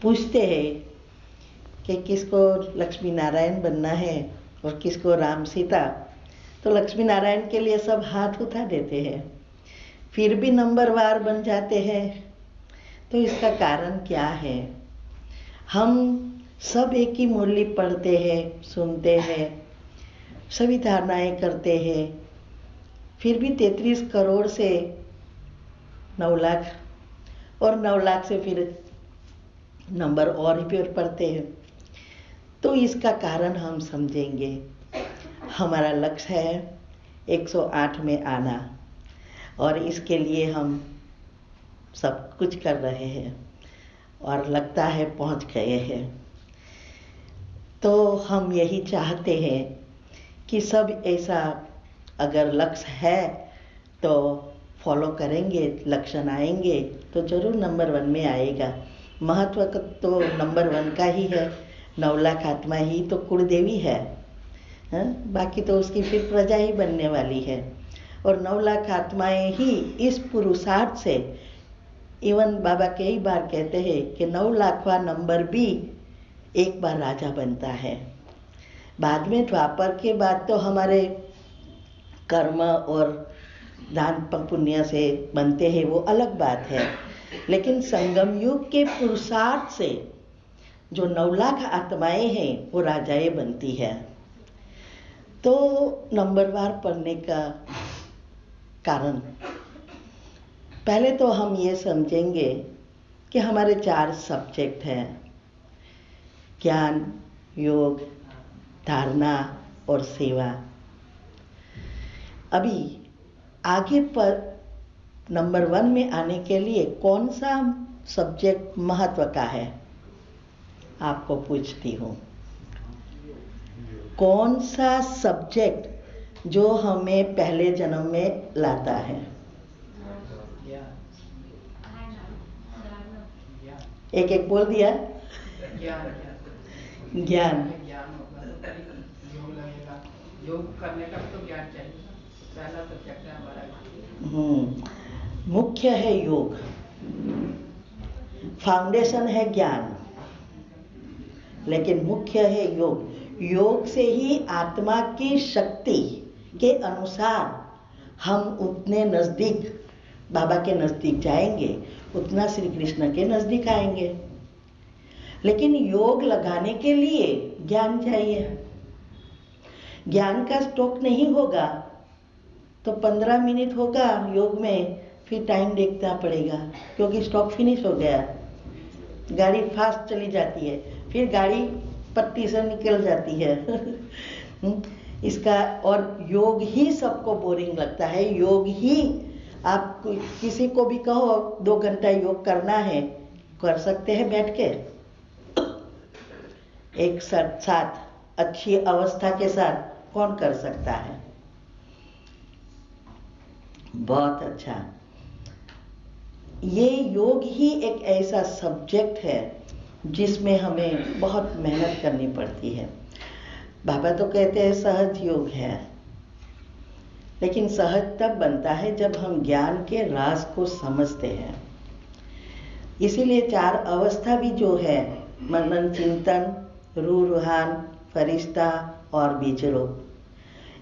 पूछते हैं कि किसको लक्ष्मी नारायण बनना है और किसको राम सीता, तो लक्ष्मी नारायण के लिए सब हाथ उठा देते हैं, फिर भी नंबरवार बन जाते हैं। तो इसका कारण क्या है? हम सब एक ही मुरली पढ़ते हैं, सुनते हैं, सभी धारणाएं करते हैं, फिर भी 33 करोड़ से 9 लाख और 9 लाख से फिर नंबर और ही फिर पढ़ते हैं। तो इसका कारण हम समझेंगे। हमारा लक्ष्य है 108 में आना और इसके लिए हम सब कुछ कर रहे हैं और लगता है पहुंच गए हैं। तो हम यही चाहते हैं कि सब ऐसा अगर लक्ष्य है तो फॉलो करेंगे, लक्षण आएंगे तो जरूर नंबर 1 में आएगा। महत्व तो नंबर 1 का ही है। 9 लाख आत्मा ही तो कुलदेवी है, बाकी तो उसकी फिर प्रजा ही बनने वाली है। और 9 लाख आत्माएं ही इस पुरुषार्थ से, इवन बाबा कई बार कहते हैं कि 9 लाखवां नंबर भी एक बार राजा बनता है। बाद में द्वापर के बाद तो हमारे कर्म और दान पुण्य से बनते हैं, वो अलग बात है। लेकिन संगम युग के पुरुषार्थ से जो 9 लाख आत्माएं हैं वो राजाएं बनती है। तो नंबरवार पढ़ने का कारण, पहले तो हम ये समझेंगे कि हमारे 4 सब्जेक्ट हैं, ज्ञान, योग, धारणा और सेवा। अभी आगे पर नंबर 1 में आने के लिए कौन सा सब्जेक्ट महत्व का है, आपको पूछती हूँ। कौन सा सब्जेक्ट जो हमें पहले जन्म में लाता है? एक एक बोल दिया। ज्ञान। योग करने का तो ज्ञान चाहिए, पहला सब्जेक्ट है हमारा। मुख्य है योग, फाउंडेशन है ज्ञान, लेकिन मुख्य है योग। योग से ही आत्मा की शक्ति के अनुसार हम उतने नजदीक बाबा के नजदीक जाएंगे, उतना श्री कृष्ण के नजदीक आएंगे। लेकिन योग लगाने के लिए ज्ञान चाहिए। ज्ञान का स्टॉक नहीं होगा तो 15 मिनट होगा योग में, फिर टाइम देखना पड़ेगा क्योंकि स्टॉक फिनिश हो गया। गाड़ी फास्ट चली जाती है, फिर गाड़ी पट्टी से निकल जाती है। इसका और योग ही सबको बोरिंग लगता है। योग ही आप किसी को भी कहो 2 घंटा योग करना है, कर सकते हैं बैठ के, एक साथ अच्छी अवस्था के साथ कौन कर सकता है? बहुत अच्छा। ये योग ही एक ऐसा सब्जेक्ट है जिसमें हमें बहुत मेहनत करनी पड़ती है। बाबा तो कहते हैं सहज योग है, लेकिन सहज तब बनता है जब हम ज्ञान के राज को समझते हैं। इसीलिए 4 अवस्था भी जो है, मनन चिंतन, रूह रूहान, फरिश्ता और बीज रूप,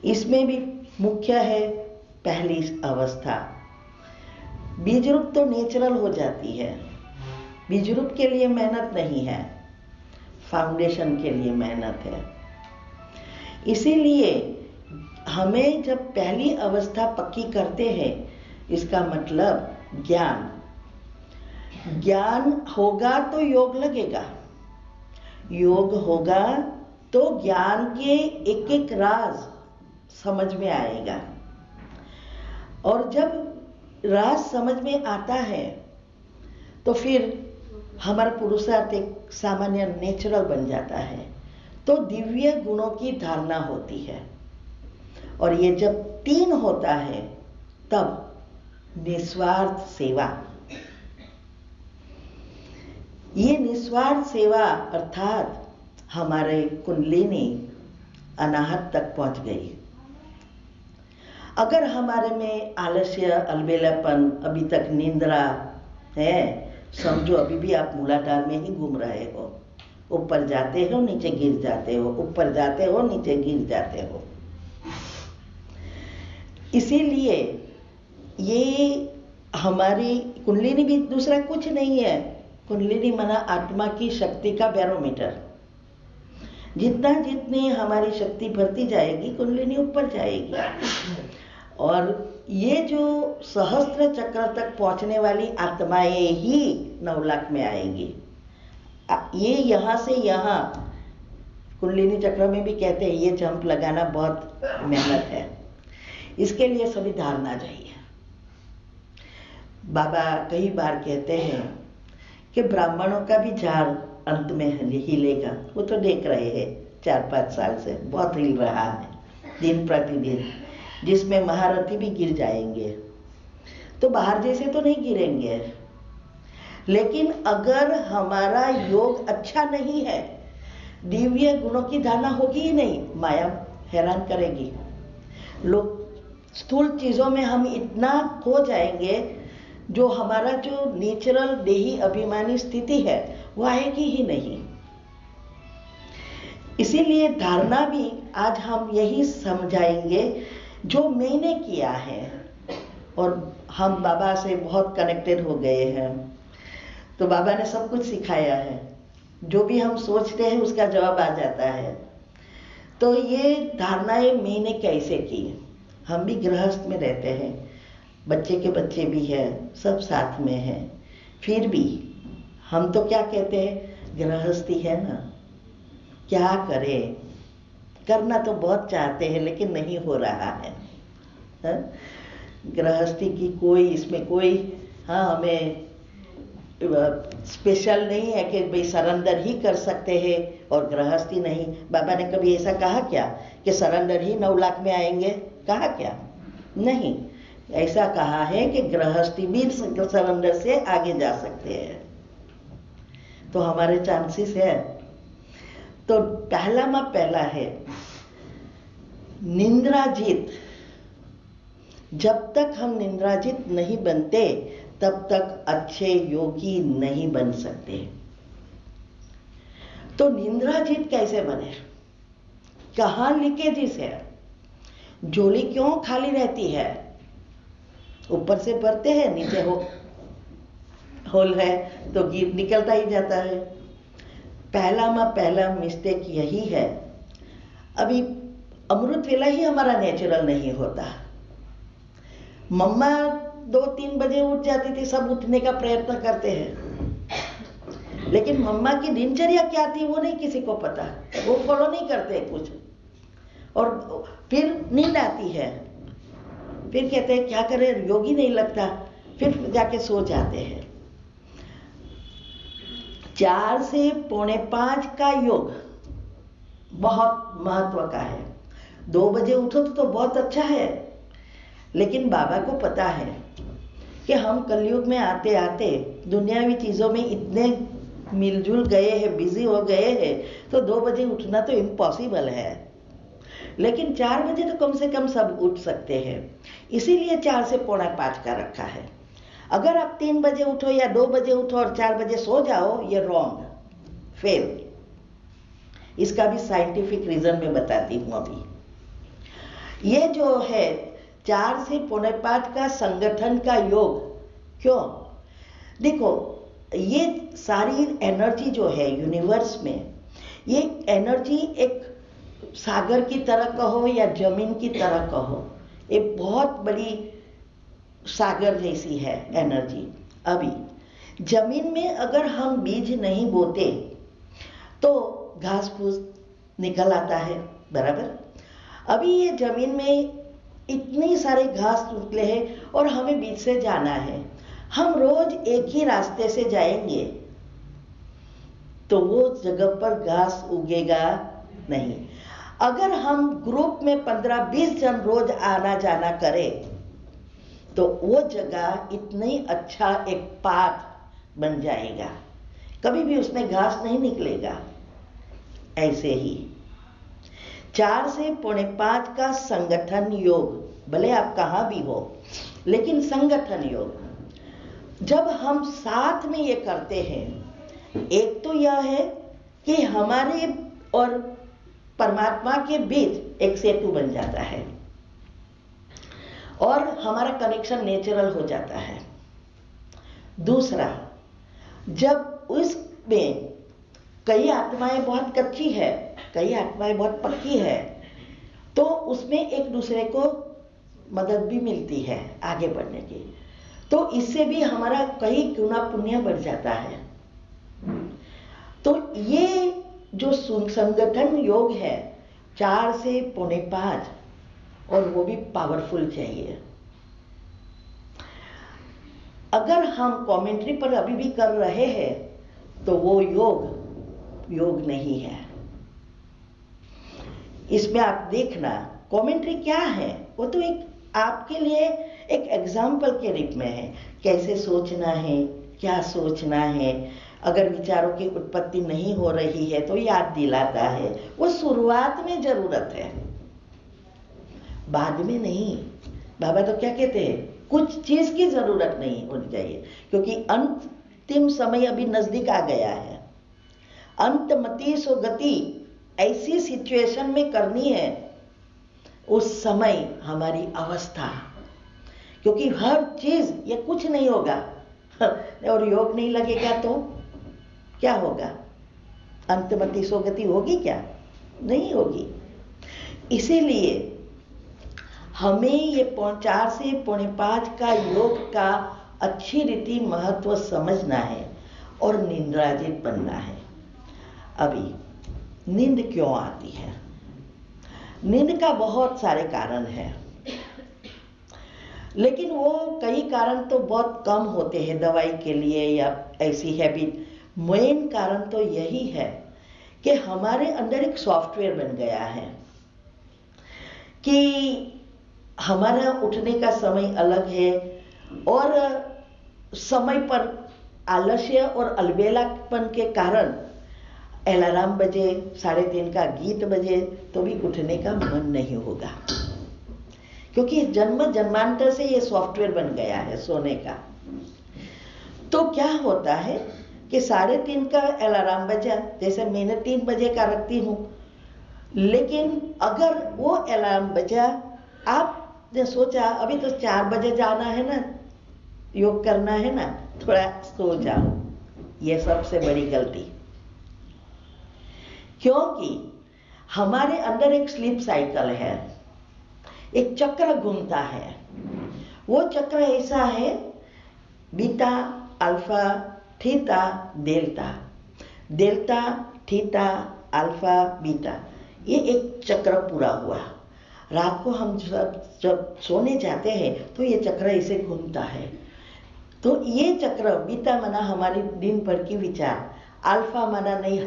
इसमें भी मुख्य है पहली अवस्था। बीज रूप तो नेचुरल हो जाती है, बीज रूप के लिए मेहनत नहीं है, फाउंडेशन के लिए मेहनत है। इसीलिए हमें जब पहली अवस्था पक्की करते हैं, इसका मतलब ज्ञान। ज्ञान होगा तो योग लगेगा, योग होगा तो ज्ञान के एक एक राज समझ में आएगा। और जब राज समझ में आता है तो फिर हमारा पुरुषार्थ एक सामान्य नेचुरल बन जाता है। तो दिव्य गुणों की धारणा होती है, और ये जब 3 होता है तब निस्वार्थ सेवा। ये निस्वार्थ सेवा अर्थात हमारे कुंडलिनी अनाहत तक पहुंच गई। अगर हमारे में आलस्य, अलबेलापन, अभी तक निंद्रा है, समझो अभी भी आप मूलाधार में ही घूम रहे हो। ऊपर जाते हो, नीचे गिर जाते हो, ऊपर जाते हो, नीचे गिर जाते हो। इसीलिए ये हमारी कुंडलिनी भी दूसरा कुछ नहीं है। कुंडलिनी माना आत्मा की शक्ति का बैरोमीटर। जितना जितनी हमारी शक्ति बढ़ती जाएगी, कुंडलिनी ऊपर जाएगी। और ये जो सहस्त्र चक्र तक पहुंचने वाली आत्माएं ही 9 लाख में आएंगी। ये यहाँ से यहाँ, कुंडलिनी चक्र में भी कहते हैं ये जंप लगाना बहुत मेहनत है। इसके लिए सभी धारणा चाहिए। बाबा कई बार कहते हैं कि ब्राह्मणों का भी झाड़ अंत में हिलेगा। वो तो देख रहे हैं 4-5 साल से, बहुत हिल रहा है दिन प्रतिदिन, जिसमें महारथी भी गिर जाएंगे। तो बाहर जैसे तो नहीं गिरेंगे, लेकिन अगर हमारा योग अच्छा नहीं है, दिव्य गुणों की धारणा होगी ही नहीं, माया हैरान करेगी। लोग स्थूल चीजों में हम इतना खो जाएंगे, जो हमारा जो नेचुरल देही अभिमानी स्थिति है वो आएगी ही नहीं। इसीलिए धारणा भी आज हम यही समझाएंगे जो मैंने किया है। और हम बाबा से बहुत कनेक्टेड हो गए हैं, तो बाबा ने सब कुछ सिखाया है। जो भी हम सोचते हैं उसका जवाब आ जाता है। तो ये धारणाएं मैंने कैसे की। हम भी गृहस्थ में रहते हैं, बच्चे के बच्चे भी हैं, सब साथ में हैं, फिर भी हम तो क्या कहते हैं, गृहस्थी है ना, क्या करें। करना तो बहुत चाहते हैं लेकिन नहीं हो रहा है। गृहस्थी की कोई इसमें कोई हमें स्पेशल नहीं है कि भाई सरेंडर ही कर सकते हैं और गृहस्थी नहीं। बाबा ने कभी ऐसा कहा क्या कि सरेंडर ही 9 लाख में आएंगे? कहा क्या? नहीं, ऐसा कहा है कि गृहस्थी भी सरेंडर से आगे जा सकते हैं। तो हमारे चांसेस है। तो पहला है निंद्राजीत। जब तक हम निंद्राजीत नहीं बनते तब तक अच्छे योगी नहीं बन सकते। तो निंद्राजीत कैसे बने? कहाँ लीकेजिस है? झोली क्यों खाली रहती है? ऊपर से भरते हैं, नीचे होल है तो गिर निकलता ही जाता है। पहला मिस्टेक यही है। अभी अमृत वेला ही हमारा नेचुरल नहीं होता। मम्मा 2-3 बजे उठ जाती थी, सब उठने का प्रयत्न करते हैं, लेकिन मम्मा की दिनचर्या क्या थी वो नहीं किसी को पता, वो फॉलो नहीं करते कुछ। और फिर नींद आती है, फिर कहते हैं क्या करें, योग ही नहीं लगता, फिर जाके सो जाते हैं। 4 से 4:45 का योग बहुत महत्व का है। 2 बजे उठो तो बहुत अच्छा है, लेकिन बाबा को पता है कि हम कलयुग में आते आते दुनियावी चीजों में इतने मिलजुल गए हैं, बिजी हो गए हैं, तो 2 बजे उठना तो इम्पॉसिबल है। लेकिन 4 बजे तो कम से कम सब उठ सकते हैं, इसीलिए 4 से 4:45 का रखा है। अगर आप 3 बजे उठो या 2 बजे उठो और 4 बजे सो जाओ, ये रॉन्ग, फेल। इसका भी साइंटिफिक रीजन में बताती हूँ अभी। ये जो है 4 से 4:45 का संगठन का योग, क्यों? देखो, ये सारी एनर्जी जो है यूनिवर्स में, ये एनर्जी एक सागर की तरह कहो या जमीन की तरह कहो, ये बहुत बड़ी सागर जैसी है एनर्जी। अभी जमीन में अगर हम बीज नहीं बोते तो घास फूस निकल आता है, बराबर। अभी ये जमीन में इतने सारे घास निकले हैं और हमें बीच से जाना है। हम रोज एक ही रास्ते से जाएंगे तो वो जगह पर घास उगेगा नहीं। अगर हम ग्रुप में 15-20 जन रोज आना जाना करें तो वो जगह इतनी अच्छा एक पाथ बन जाएगा, कभी भी उसमें घास नहीं निकलेगा। ऐसे ही 4 से 4:45 का संगठन योग, भले आप कहाँ भी हो, लेकिन संगठन योग, जब हम साथ में ये करते हैं, एक तो यह है कि हमारे और परमात्मा के बीच एक सेतु बन जाता है और हमारा कनेक्शन नेचुरल हो जाता है। दूसरा, जब उसमें कई आत्माएं बहुत कच्ची है, कई आत्माएं बहुत पक्की है, तो उसमें एक दूसरे को मदद भी मिलती है आगे बढ़ने की। तो इससे भी हमारा कई गुना पुण्य बढ़ जाता है। तो ये जो संगठन योग है 4 से 4:45, और वो भी पावरफुल चाहिए। अगर हम कमेंट्री पर अभी भी कर रहे हैं तो वो योग नहीं है। इसमें आप देखना कमेंट्री क्या है, वो तो एक आपके लिए एक एग्जाम्पल के रूप में है, कैसे सोचना है, क्या सोचना है। अगर विचारों की उत्पत्ति नहीं हो रही है तो याद दिलाता है। वो शुरुआत में जरूरत है, बाद में नहीं। बाबा तो क्या कहते हैं, कुछ चीज की जरूरत नहीं होनी चाहिए, क्योंकि अंतिम समय अभी नजदीक आ गया है। अंतमति सो गति ऐसी सिचुएशन में करनी है उस समय हमारी अवस्था, क्योंकि हर चीज ये कुछ नहीं होगा और योग नहीं लगेगा तो क्या होगा? अंतमति सो गति होगी क्या? नहीं होगी। इसीलिए हमें ये 4 से 4:45 का योग का अच्छी रीति महत्व समझना है और निंद्राजित बनना है। अभी नींद क्यों आती है? नींद का बहुत सारे कारण हैं, लेकिन वो कई कारण तो बहुत कम होते हैं दवाई के लिए या ऐसी हैबिट। मेन कारण तो यही है कि हमारे अंदर एक सॉफ्टवेयर बन गया है कि हमारा उठने का समय अलग है और समय पर आलस्य और अलबेलापन के कारण अलार्म बजे, 3:30 का गीत बजे तो भी उठने का मन नहीं होगा, क्योंकि जन्मांतर से ये सॉफ्टवेयर बन गया है सोने का। तो क्या होता है कि 3:30 का अलार्म बजा, जैसे मैंने 3 बजे का रखती हूँ, लेकिन अगर वो अलार्म बजा, आपने सोचा अभी तो 4 बजे जाना है ना, योग करना है ना, थोड़ा सो जाओ। ये सबसे बड़ी गलती, क्योंकि हमारे अंदर एक स्लीप साइकिल है, एक चक्र घूमता है। वो चक्र ऐसा है, beta, alpha, theta, delta, delta, theta, alpha, beta, ये एक चक्र पूरा हुआ। रात को हम जब सोने जाते हैं तो ये चक्र ऐसे घूमता है। तो ये चक्र, बीटा माना हमारी दिन भर की विचार, अल्फा माना नहीं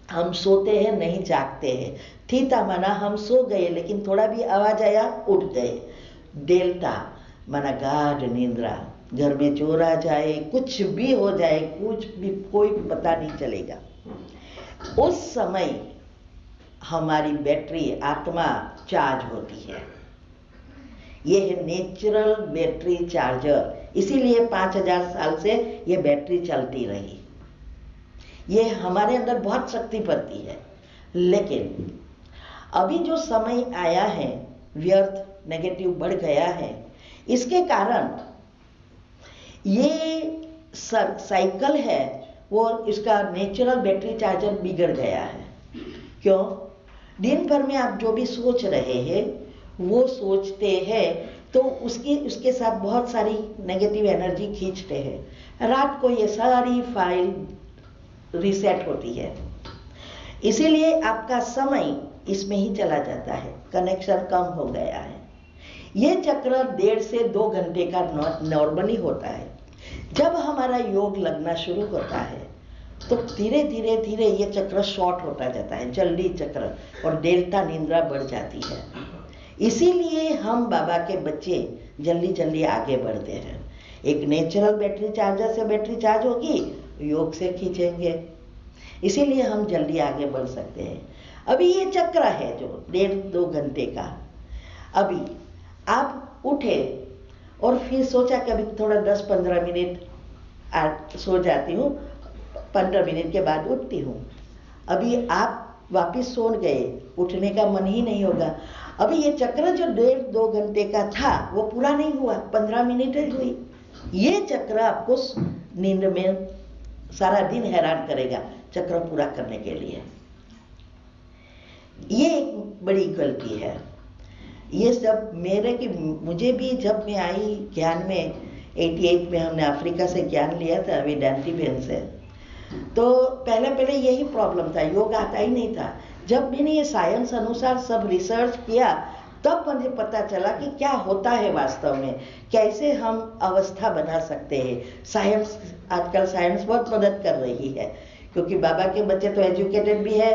हम सोते हैं नहीं जागते हैं, थीटा माना हम सो गए लेकिन थोड़ा भी आवाज आया उठ गए, डेल्टा माना गाढ़ निंद्रा, घर में चोर आ जाए, कुछ भी हो जाए, कुछ भी कोई पता नहीं चलेगा। उस समय हमारी बैटरी, आत्मा चार्ज होती है। ये है नेचुरल बैटरी चार्जर। इसीलिए 5000 साल से ये बैटरी चलती रही। ये हमारे अंदर बहुत शक्ति भरती है। लेकिन अभी जो समय आया है, व्यर्थ, नेगेटिव बढ़ गया है, इसके कारण ये साइकिल है वो, इसका नेचुरल बैटरी चार्जर बिगड़ गया है। क्यों? दिन भर में आप जो भी सोच रहे हैं वो सोचते हैं तो उसके साथ बहुत सारी नेगेटिव एनर्जी खींचते हैं। रात को ये सारी फाइल रीसेट होती है, इसीलिए आपका समय इसमें ही चला जाता है, कनेक्शन कम हो गया है। ये चक्र 1.5 से 2 घंटे का नॉर्मली होता है। जब हमारा योग लगना शुरू होता है तो धीरे धीरे धीरे ये चक्र शॉर्ट होता जाता है, जल्दी चक्र, और डेल्टा निंद्रा बढ़ जाती है। इसीलिए हम बाबा के बच्चे जल्दी जल्दी आगे बढ़ते हैं। एक नेचुरल बैटरी चार्जर से बैटरी चार्ज होगी, योग से खींचेंगे, इसीलिए हम जल्दी आगे बढ़ सकते हैं। अभी ये चक्र है जो 1.5-2 घंटे का। अभी आप उठे और फिर सोचा कि अभी थोड़ा 10-15 मिनट सो जाती हूँ, 15 मिनट के बाद उठती हूँ। अभी आप वापिस सो गए, उठने का मन ही नहीं होगा। अभी ये चक्र जो 1.5-2 घंटे का था वो पूरा नहीं हुआ, 15 मिनट ही हुई। ये चक्र आपको नींद में सारा दिन हैरान करेगा चक्र पूरा करने के लिए। ये एक बड़ी गलती है। ये सब मुझे भी जब मैं आई ज्ञान में 88 में, हमने अफ्रीका से ज्ञान लिया था वेदांती बहन से, तो पहले यही प्रॉब्लम था, योग आता ही नहीं था। जब मैंने ये साइंस अनुसार सब रिसर्च किया तब मुझे पता चला कि क्या होता है वास्तव में, कैसे हम अवस्था बना सकते हैं। साइंस, आजकल साइंस बहुत मदद कर रही है, क्योंकि बाबा के बच्चे तो एजुकेटेड भी है,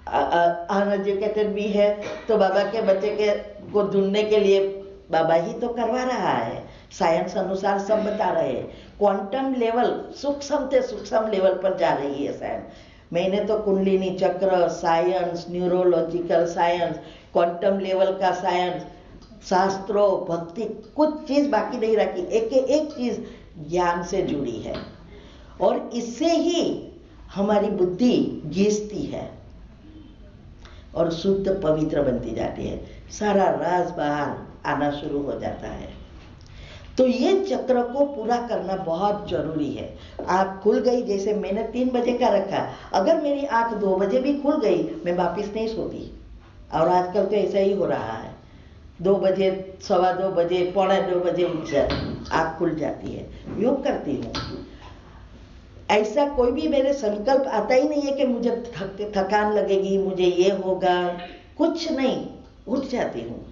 अनएजुकेटेड भी है, तो बाबा के बच्चे को ढूंढने के लिए बाबा ही तो करवा रहा है। साइंस अनुसार सब बता रहे हैं। क्वांटम लेवल, सूक्ष्म से सूक्ष्म लेवल पर जा रही है साइंस। मैंने तो कुंडलिनी चक्र science, neurological science, quantum level का साइंस, शास्त्रों, भक्ति, कुछ चीज बाकी नहीं रखी। एक चीज ज्ञान से जुड़ी है और इससे ही हमारी बुद्धि गीजती है और शुद्ध पवित्र बनती जाती है। सारा राज बाहर आना शुरू हो जाता है। तो ये चक्र को पूरा करना बहुत जरूरी है। आँख खुल गई, जैसे मैंने 3 बजे का रखा, अगर मेरी आँख 2 बजे भी खुल गई मैं वापिस नहीं सोती। और आजकल तो ऐसा ही हो रहा है, 2 बजे, 2:15 बजे, 1:45 बजे उठ जाती, आँख खुल जाती है। योग करती हूँ, ऐसा कोई भी मेरे संकल्प आता ही नहीं है कि मुझे थकान लगेगी, मुझे ये होगा, कुछ नहीं, उठ जाती हूँ।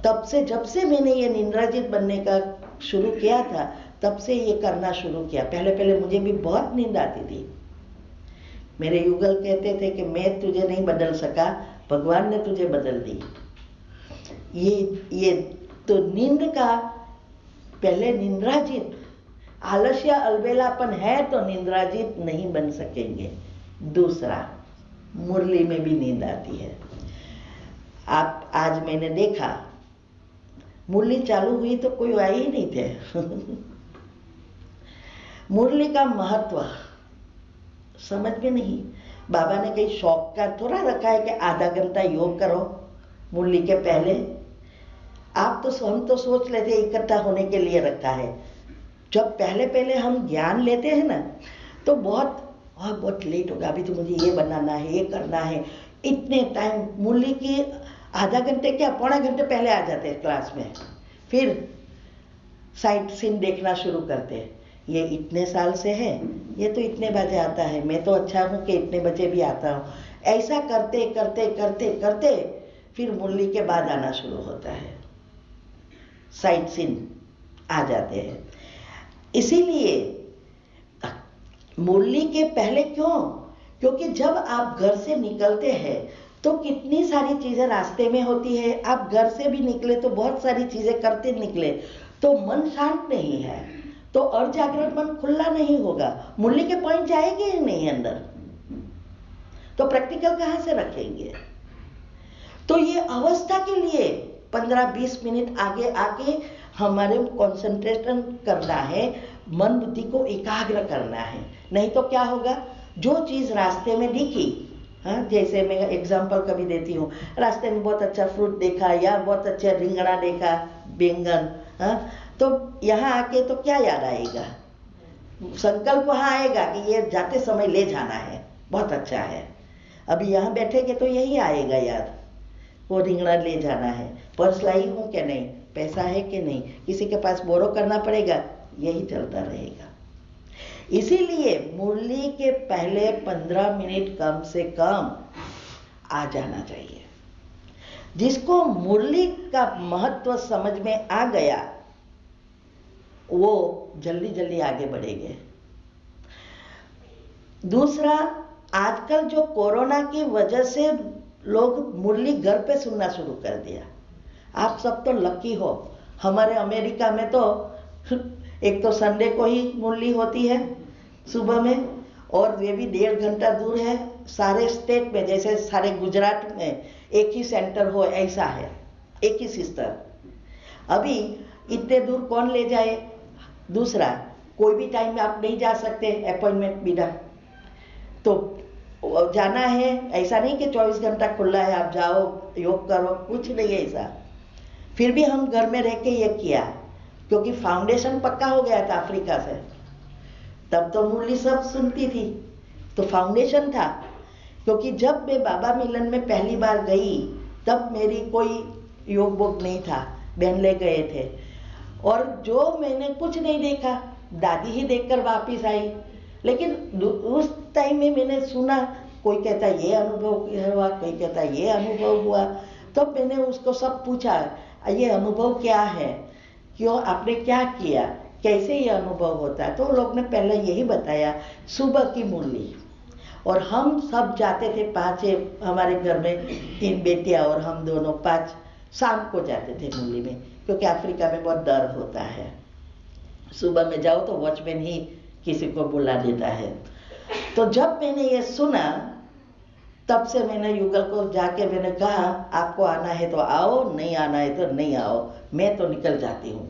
तब से, जब से मैंने ये निंद्राजीत बनने का शुरू किया था, तब से ये करना शुरू किया। पहले मुझे भी बहुत नींद आती थी। मेरे युगल कहते थे कि मैं तुझे नहीं बदल सका, भगवान ने तुझे बदल दी। ये तो नींद का, पहले निंद्राजीत, आलस्य अलबेलापन है तो निंद्राजीत नहीं बन सकेंगे। दूसरा, मुरली में भी नींद आती है। आज मैंने देखा, मुरली चालू हुई तो कोई आए ही नहीं थे। मुरली का महत्व समझ में नहीं। बाबा ने कहीं शौक का थोड़ा रखा है कि आधा घंटा योग करो मुरली के पहले। हम तो सोच लेते इकट्ठा होने के लिए रखा है। जब पहले हम ज्ञान लेते हैं ना, तो बहुत लेट होगा, अभी तो मुझे ये बनाना है, ये करना है, इतने टाइम, मुरली की आधा घंटे क्या, 1.25 घंटे पहले आ जाते हैं क्लास में। फिर साइट सीन देखना शुरू करते हैं। ये इतने साल से है, ये तो इतने बजे आता है, मैं तो अच्छा हूँ कि इतने बजे भी आता हूँ। ऐसा करते करते फिर मुरली के बाद आना शुरू होता है, साइट सीन आ जाते हैं। इसीलिए मुरली के पहले क्यों? क्योंकि जब आप घर से निकलते हैं तो कितनी सारी चीजें रास्ते में होती है। आप घर से भी निकले तो बहुत सारी चीजें करते निकले, तो मन शांत नहीं है, तो और जागृत मन खुला नहीं होगा, मुरली के पॉइंट जाएंगे ही नहीं अंदर, तो प्रैक्टिकल कहाँ से रखेंगे? तो ये अवस्था के लिए 15-20 मिनट आगे आके हमारे कंसंट्रेशन करना है, मन बुद्धि को एकाग्र करना है। नहीं तो क्या होगा, जो चीज रास्ते में दिखी, हाँ, जैसे मैं एग्जांपल कभी देती हूँ, रास्ते में बहुत अच्छा फ्रूट देखा या बहुत अच्छा रिंगड़ा देखा, बैंगन, हाँ, तो यहाँ आके तो क्या याद आएगा? संकल्प वहाँ आएगा कि ये जाते समय ले जाना है, बहुत अच्छा है। अभी यहाँ बैठेंगे तो यही आएगा याद, वो रिंगड़ा ले जाना है, पर्स लाई हूँ कि नहीं, पैसा है कि नहीं, किसी के पास बोरो करना पड़ेगा, यही चलता रहेगा। इसीलिए मुरली के पहले 15 मिनट कम से कम आ जाना चाहिए। जिसको मुरली का महत्व समझ में आ गया, वो जल्दी आगे बढ़ेंगे। दूसरा, आजकल जो कोरोना की वजह से लोग मुरली घर पे सुनना शुरू कर दिया। आप सब तो लकी हो, हमारे अमेरिका में तो एक तो संडे को ही मुरली होती है सुबह में, और वे भी 1.5 घंटा दूर है। सारे स्टेट में, जैसे सारे गुजरात में एक ही सेंटर हो, ऐसा है, एक ही सिस्टर। अभी इतने दूर कौन ले जाए? दूसरा, कोई भी टाइम में आप नहीं जा सकते अपॉइंटमेंट बिना, तो जाना है। ऐसा नहीं कि 24 घंटा खुला है आप जाओ योग करो, कुछ नहीं है ऐसा। फिर भी हम घर में रह के ये किया, क्योंकि फाउंडेशन पक्का हो गया था अफ्रीका से। तब तो मुरली सब सुनती थी, तो फाउंडेशन था। क्योंकि जब मैं बाबा मिलन में पहली बार गई तब मेरी कोई योग बुक नहीं था, बहन ले गए थे, और जो मैंने कुछ नहीं देखा, दादी ही देखकर वापिस आई। लेकिन उस टाइम में मैंने सुना, कोई कहता ये अनुभव हुआ, कोई कहता ये अनुभव हुआ। तो मैंने उसको सब पूछा, ये अनुभव क्या है, क्यों आपने क्या किया, कैसे ये अनुभव होता है। तो लोग ने पहले यही बताया, सुबह की मुरली। और हम सब जाते थे, 5 हमारे घर में 3 बेटियां और हम दोनों 5 शाम को जाते थे मुरली में, क्योंकि अफ्रीका में बहुत डर होता है। सुबह में जाओ तो वॉचमैन ही किसी को बुला देता है। तो जब मैंने ये सुना तब से मैंने युगल को जाके मैंने कहा, आपको आना है तो आओ, नहीं आना है तो नहीं आओ, मैं तो निकल जाती हूँ।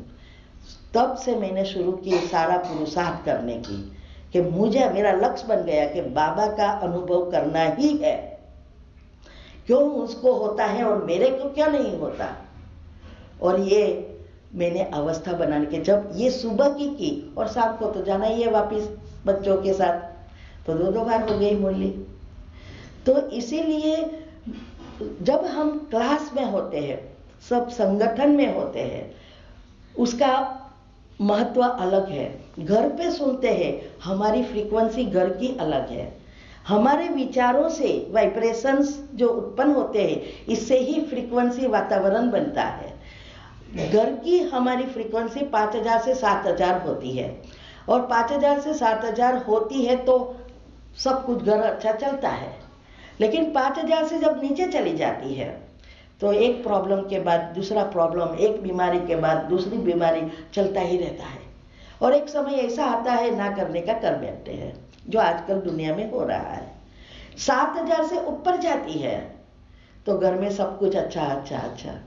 तब से मैंने शुरू की सारा पुरुषार्थ करने की, कि मुझे मेरा लक्ष्य बन गया कि बाबा का अनुभव करना ही है। क्यों उसको होता है और मेरे को क्यों नहीं होता। और ये मैंने अवस्था बनाने के, जब ये सुबह की और शाम को तो जाना ही है वापिस बच्चों के साथ, तो 2 बार हो गई मुरली। तो इसीलिए जब हम क्लास में होते हैं, सब संगठन में होते हैं, उसका महत्व अलग है। घर पे सुनते हैं, हमारी फ्रीक्वेंसी घर की अलग है। हमारे विचारों से वाइब्रेशंस जो उत्पन्न होते हैं, इससे ही फ्रीक्वेंसी वातावरण बनता है। घर की हमारी फ्रीक्वेंसी 5000 से 7000 होती है, और 5000 से 7000 होती है तो सब कुछ घर अच्छा चलता है। लेकिन 5000 से जब नीचे चली जाती है तो एक प्रॉब्लम के बाद दूसरा प्रॉब्लम, एक बीमारी के बाद दूसरी बीमारी चलता ही रहता है। और एक समय ऐसा आता है ना करने का कर बैठते हैं, जो आजकल दुनिया में हो रहा है। 7000 से ऊपर जाती है तो घर में सब कुछ अच्छा।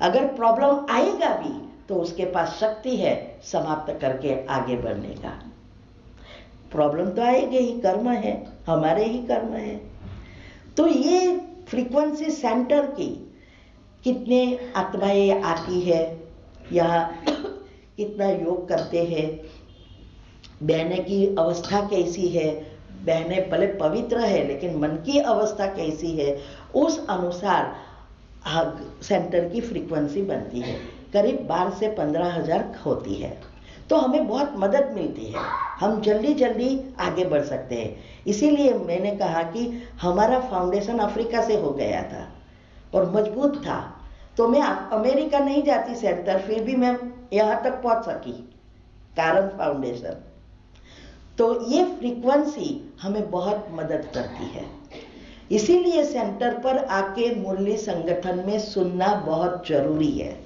अगर प्रॉब्लम आएगा भी तो उसके पास शक्ति है समाप्त करके आगे बढ़ने का। प्रॉब्लम तो आएगी ही, कर्म है, हमारे ही कर्म है। तो ये फ्रीक्वेंसी सेंटर की कितने आत्माएं आती है, यहाँ कितना योग करते हैं, बहने की अवस्था कैसी है, बहने भले पवित्र है लेकिन मन की अवस्था कैसी है, उस अनुसार सेंटर की फ्रीक्वेंसी बनती है। करीब 12 से 15,000 होती है, तो हमें बहुत मदद मिलती है, हम जल्दी आगे बढ़ सकते हैं। इसीलिए मैंने कहा कि हमारा फाउंडेशन अफ्रीका से हो गया था और मजबूत था, तो मैं अमेरिका नहीं जाती सेंटर, फिर भी मैं यहाँ तक पहुँच सकी, कारण फाउंडेशन। तो ये फ्रीक्वेंसी हमें बहुत मदद करती है। इसीलिए सेंटर पर आके मुरली संगठन में सुनना बहुत जरूरी है,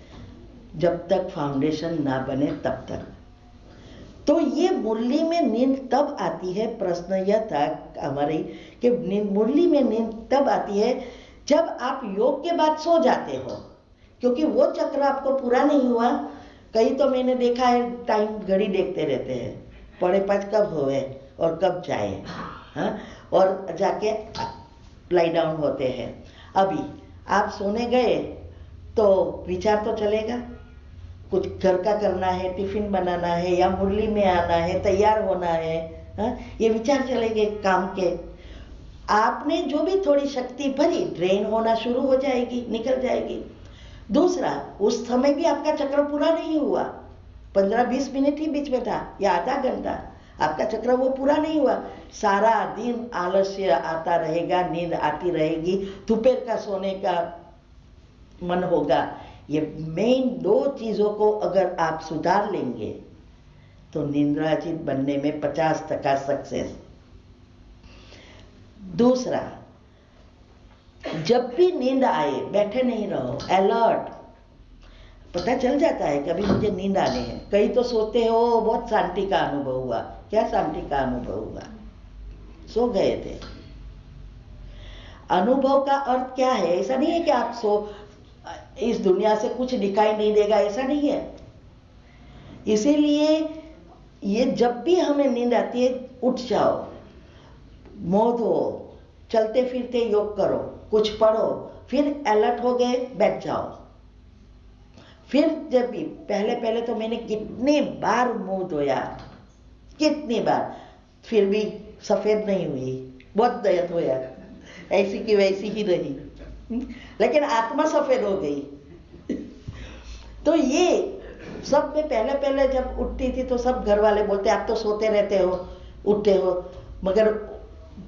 जब तक फाउंडेशन ना बने तब तक। तो ये मुरली में नींद तब आती है, प्रश्न यह था हमारी कि मुरली में नींद तब आती है जब आप योग के बाद सो जाते हो, क्योंकि वो चक्र आपको पूरा नहीं हुआ। कई तो मैंने देखा है टाइम घड़ी देखते रहते हैं, 5:15 कब होए और कब जाए, हाँ, और जाके लाई डाउन होते हैं। अभी आप सोने गए तो विचार तो चलेगा, कुछ घर का करना है, टिफिन बनाना है या मुरली में आना है, तैयार होना है, हाँ, ये विचार चलेंगे काम के। आपने जो भी थोड़ी शक्ति भरी ड्रेन होना शुरू हो जाएगी, निकल जाएगी। दूसरा, उस समय भी आपका चक्र पूरा नहीं हुआ, 15-20 मिनट ही बीच में था या आधा घंटा, आपका चक्र वो पूरा नहीं हुआ। सारा दिन आलस्य आता रहेगा, नींद आती रहेगी, दोपहर का सोने का मन होगा। ये मेन 2 चीजों को अगर आप सुधार लेंगे तो निंद्राजीत बनने में 50% सक्सेस। दूसरा, जब भी नींद आए बैठे नहीं रहो, अलर्ट। पता चल जाता है कभी मुझे नींद आने हैं। कई तो सोचते हो बहुत शांति का अनुभव हुआ। क्या शांति का अनुभव हुआ? सो गए थे। अनुभव का अर्थ क्या है? ऐसा नहीं है कि आप सो इस दुनिया से कुछ दिखाई नहीं देगा, ऐसा नहीं है। इसीलिए ये जब भी हमें नींद आती है, उठ जाओ, मुंह धो, चलते फिरते योग करो, कुछ पढ़ो, फिर अलर्ट हो गए बैठ जाओ। फिर जब भी पहले तो मैंने कितनी बार मुंह धोया, कितनी बार, फिर भी सफेद नहीं हुई, बहुत दर्द होया, ऐसी की वैसी ही रही, लेकिन आत्मा सफेद हो गई। तो ये सब में पहले जब उठती थी तो सब घर वाले बोलते आप तो सोते रहते हो, उठते हो, मगर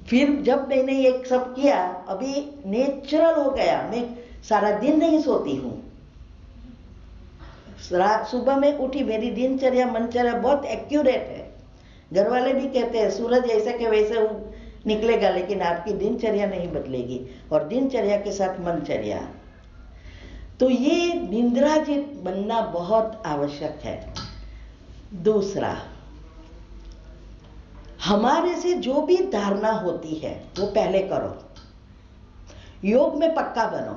फिर जब मैंने ये सब किया, अभी नेचुरल हो गया, मैं सारा दिन नहीं सोती हूँ। सुबह में उठी, मेरी दिनचर्या मनचर्या बहुत एक्यूरेट है। घर वाले भी कहते हैं सूरज ऐसे के वैसे निकलेगा, लेकिन आपकी दिनचर्या नहीं बदलेगी, और दिनचर्या के साथ मनचर्या। तो ये निंद्राजित बनना बहुत आवश्यक है। दूसरा, हमारे से जो भी धारणा होती है वो पहले करो, योग में पक्का बनो।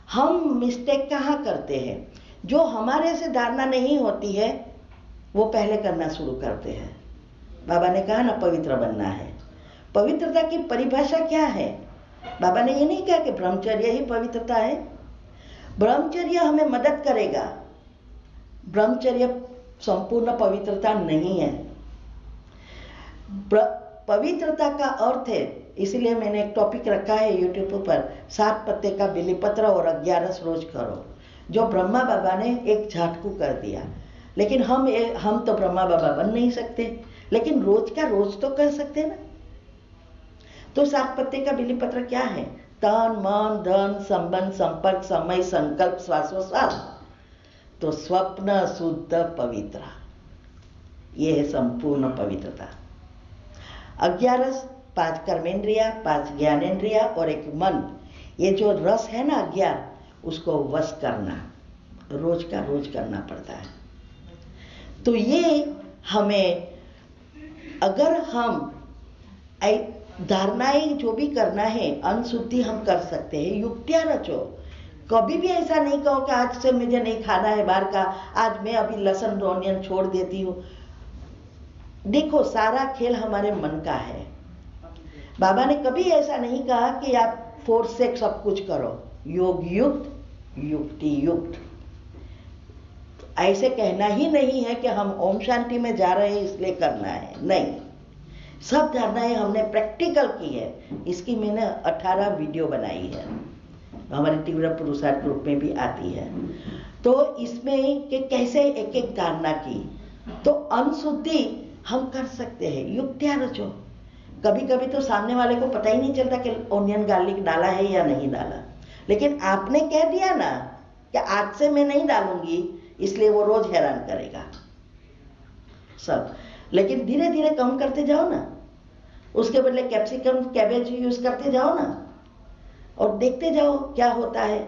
हम मिस्टेक कहाँ करते हैं? जो हमारे से धारणा नहीं होती है वो पहले करना शुरू करते हैं। बाबा ने कहा ना पवित्र बनना है। पवित्रता की परिभाषा क्या है? बाबा ने ये नहीं कहा कि ब्रह्मचर्य ही पवित्रता है। ब्रह्मचर्य हमें मदद करेगा, ब्रह्मचर्य संपूर्ण पवित्रता नहीं है। पवित्रता का अर्थ है, इसलिए मैंने एक टॉपिक रखा है यूट्यूब पर, 7 पत्ते का बिलीपत्र और 11 रोज करो, जो ब्रह्मा बाबा ने एक झटकू कर दिया। लेकिन हम तो ब्रह्मा बाबा बन नहीं सकते, लेकिन रोज का रोज तो कर सकते ना। तो 7 पत्ते का बिलीपत्र क्या है? तन, मन, धन, संबंध, संपर्क, समय, संकल्प, श्वासोश्वास। तो स्वप्न शुद्ध पवित्र, ये है संपूर्ण पवित्रता। 11 5 कर्मेंद्रिया, 5 ज्ञानेंद्रिया और 1 मन। ये जो रस है ना 11, उसको वश करना, रोज का रोज करना पड़ता है। तो ये हमें, अगर हम धारणाएं जो भी करना है, अनशुद्धि हम कर सकते हैं। युक्तियां रचो, कभी भी ऐसा नहीं कहो कि आज से मुझे नहीं खाना है बाहर का, आज मैं अभी लहसुन ऑनियन छोड़ देती हूँ। देखो, सारा खेल हमारे मन का है। बाबा ने कभी ऐसा नहीं कहा कि आप फोर्स से सब कुछ करो। योग युक्त, युक्ति युक्त, ऐसे कहना ही नहीं है कि हम ओम शांति में जा रहे हैं इसलिए करना है, नहीं। सब धारणाएं हमने प्रैक्टिकल की है। इसकी मैंने 18 वीडियो बनाई है, हमारे तीव्र पुरुषार्थ ग्रुप में भी आती है। तो इसमें कि कैसे एक एक धारणा की, तो अनशुद्धि हम कर सकते हैं। युक्तियां रचो। कभी कभी तो सामने वाले को पता ही नहीं चलता कि ऑनियन गार्लिक डाला है या नहीं डाला, लेकिन आपने कह दिया ना कि आज से मैं नहीं डालूंगी, इसलिए वो रोज हैरान करेगा सब। लेकिन धीरे धीरे कम करते जाओ ना, उसके बदले कैप्सिकम, कैबेज यूज करते जाओ ना, और देखते जाओ क्या होता है,